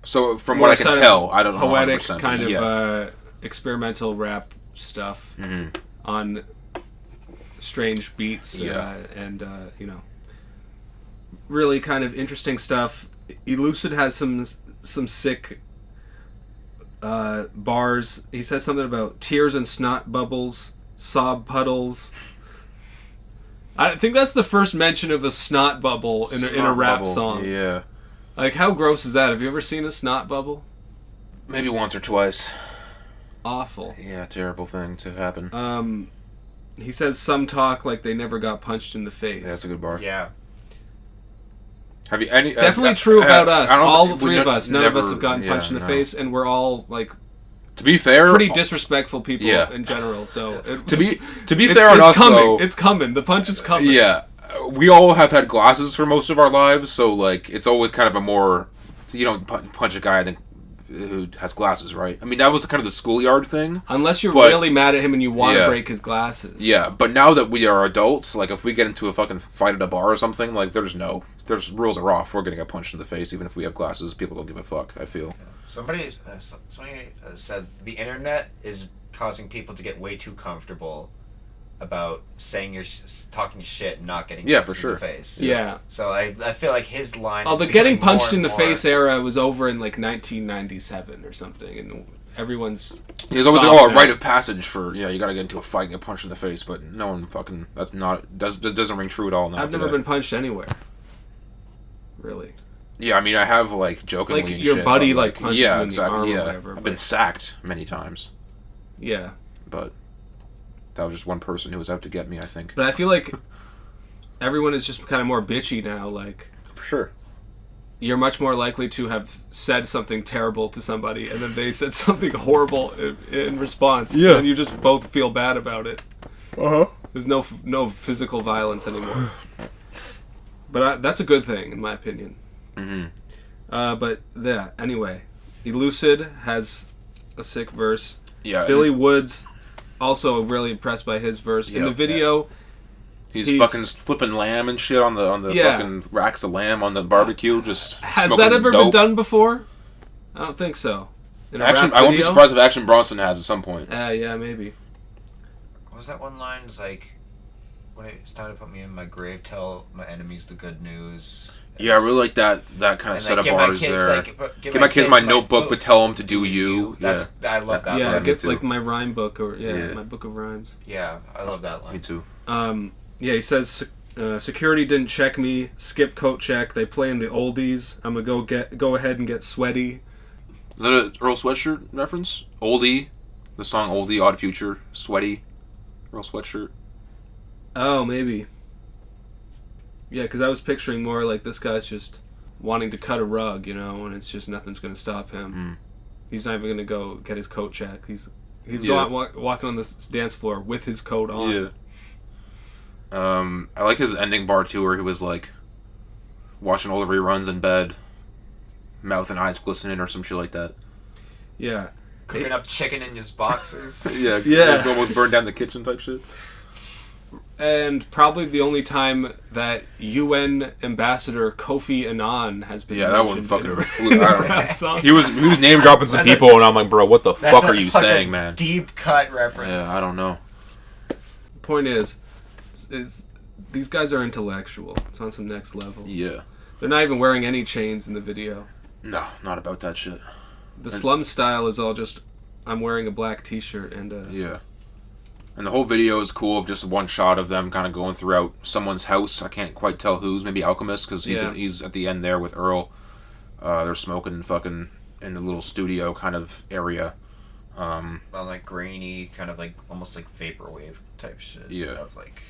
so from what I can tell, I don't know, poetic kind of experimental rap stuff on strange beats. Yeah. And you know, really kind of interesting stuff. Elucid has some sick bars. He says something about tears and snot bubbles, sob puddles. I think that's the first mention of a snot bubble in a rap bubble. song. Yeah. Like, how gross is that? Have you ever seen a snot bubble? Maybe once or twice. Awful. Yeah, terrible thing to happen. He says some talk like they never got punched in the face. Yeah, that's a good bar. Yeah. Have you any? Definitely true about us. All three of us. None of us never- have gotten punched in the no. face, and we're all like To be fair, pretty disrespectful people Yeah. in general. So to be fair on it's us, coming. though, It's coming. The punch is coming. yeah, we all have had glasses for most of our lives, so like it's always kind of a more you don't punch a guy I think who has glasses, right? I mean that was kind of the schoolyard thing. Unless you're But- really mad at him and you want to Yeah. break his glasses. Yeah, but now that we are adults, like if we get into a fucking fight at a bar or something, like there's rules are off. We're gonna get punched in the face, even if we have glasses. People don't give a fuck. I feel. Somebody said the internet is causing people to get way too comfortable about saying talking shit and not getting Yeah, punched for sure. in the face. Yeah. So I feel like his line. Oh, is the getting becoming punched more in the and more- face era was over in like 1997 or something, and everyone's. There's always like, soft a now. rite of passage for you got to get into a fight and get punched in the face, but no one fucking that doesn't ring true at all now. I've never today. been punched anywhere. Really. Yeah, I mean I have like jokingly Like, and your shit, buddy, but, like, punches yeah, you in the exactly, arm or yeah. whatever, I've but- been sacked many times, Yeah. but that was just one person who was out to get me. I think But I feel like everyone is just kind of more bitchy now. Like, for sure. you're much more likely to have said something terrible to somebody, and then they said something horrible in response. Yeah. And you just both feel bad about it. Uh huh. There's no physical violence anymore. But that's a good thing, in my opinion. Mm-hmm. But yeah, anyway. Elucid has a sick verse. Yeah. Billy Woods, also really impressed by his verse. In Yeah. the video, He's he's- fucking flipping lamb and shit on the Yeah. fucking racks of lamb on the barbecue. Just has smoking that ever been dope. done before? I don't think so. In a Action. rap I won't be video? surprised if Action Bronson has at some point. Yeah, maybe. What was that one line? It's like, when it's time to put me in my grave, tell my enemies the good news. Yeah, I really like that kind of And, set like, of give my bars kids, there. like, Give my kids my notebook, but tell them to do you. That's I love that Yeah, line. get too. like my rhyme book or Yeah. my book of rhymes. Yeah, I love that Me line. too. Yeah, he says security didn't check me. Skip coat check. They playing the oldies. I'm gonna go ahead and get sweaty. Is that a Earl Sweatshirt reference? Oldie, the song Oldie, Odd Future, Sweaty, Earl Sweatshirt. Oh, maybe. Yeah, because I was picturing more like this guy's just wanting to cut a rug, and it's just nothing's gonna stop him. He's not even gonna go get his coat check. He's Yeah. walking on this dance floor with his coat on. Yeah. I like his ending bar too, where he was like watching all the reruns in bed, mouth and eyes glistening or some shit like that. Yeah. Cooking up chicken in his boxers. Yeah, Yeah. almost burned down the kitchen type shit. And probably the only time that UN Ambassador Kofi Annan has been Yeah, that one mentioned fucking in a, flew. in a I don't rap know. song. He was name dropping some That's people, and I'm like, bro, what the That's fuck a are you fucking saying, man? Deep cut reference. Yeah, I don't know. Point is, it's these guys are intellectual. It's on some next level. Yeah. They're not even wearing any chains in the video. No, not about that shit. The slum style is all just, I'm wearing a black t-shirt and Yeah. And the whole video is cool of just one shot of them kind of going throughout someone's house. I can't quite tell whose. Maybe Alchemist, because he's at the end there with Earl. They're smoking fucking in the little studio kind of area. Well, like grainy, kind of like almost like vaporwave type shit. Yeah. Of like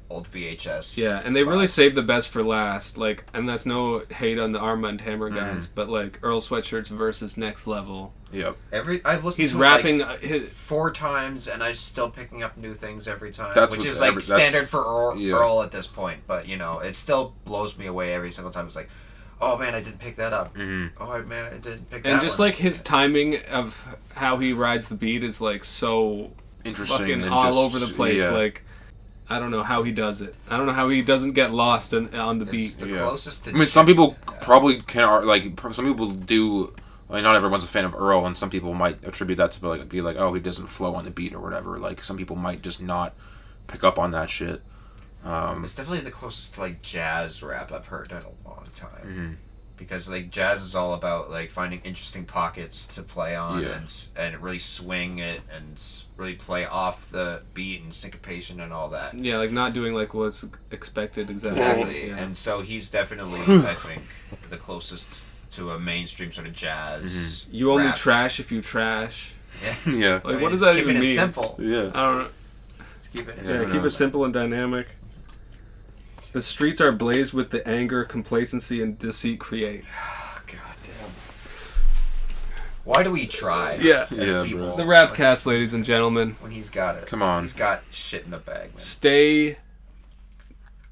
old VHS. yeah, and they really vibes. saved the best for last. Like, and that's no hate on the Armand Hammer guys, Mm-hmm. but like Earl Sweatshirt's versus next level. Yep. I've listened He's to rapping it like his, 4 times, and I'm still picking up new things every time. That's which what is like that's- standard for Earl, yeah. Earl at this point. But it still blows me away every single time. It's like, oh man, I didn't pick that up. Mm-hmm. Oh man, I didn't pick that. and just one. like his timing of how he rides the beat is like so Interesting. fucking and all just- over the place. yeah. Like, I don't know how he does it. I don't know how he doesn't get lost on the It's beat. the Yeah. closest to. I mean, some people probably can like. Some people do. I mean, not everyone's a fan of Earl, and some people might attribute that to be like, oh, he doesn't flow on the beat or whatever. Like, some people might just not pick up on that shit. It's definitely the closest to like jazz rap I've heard in a long time. Because like jazz is all about like finding interesting pockets to play on and really swing it and really play off the beat and syncopation and all that. Yeah, like not doing like what's expected exactly. Yeah. And so he's definitely, I think, the closest to a mainstream sort of jazz. You only rap. trash if you trash. Yeah. Like, what does that even mean? Simple. Yeah. I don't know. Keep it Yeah, keep it simple and dynamic. The streets are blazed with the anger, complacency, and deceit create. God damn. Why do we try? Yeah. As people, The Rapcast, ladies and gentlemen. When he's got it. Come on. He's got shit in the bag, man. Stay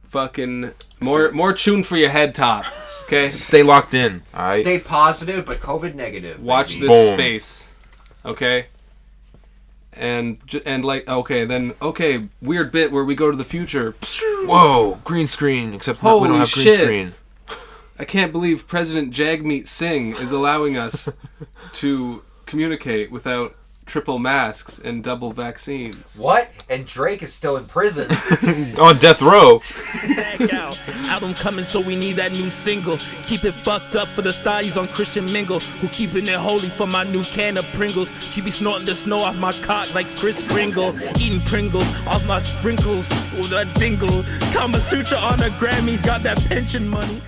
fucking more tuned for your head top. Okay? Stay locked in. All right. Stay positive, but COVID negative. Watch baby. this Boom. space. Okay? And weird bit where we go to the future. Whoa, green screen. Except we Holy don't have green shit. screen. I can't believe President Jagmeet Singh is allowing us to communicate without triple masks and double vaccines. What? And Drake is still in prison. On death row. Back out. Album coming, so we need that new single. Keep it fucked up for the thotties on Christian Mingle, who keeping it holy for my new can of Pringles. She be snorting the snow off my cock like Chris Kringle. Eating Pringles off my sprinkles with a dingle. Kama Sutra on a Grammy, got that pension money.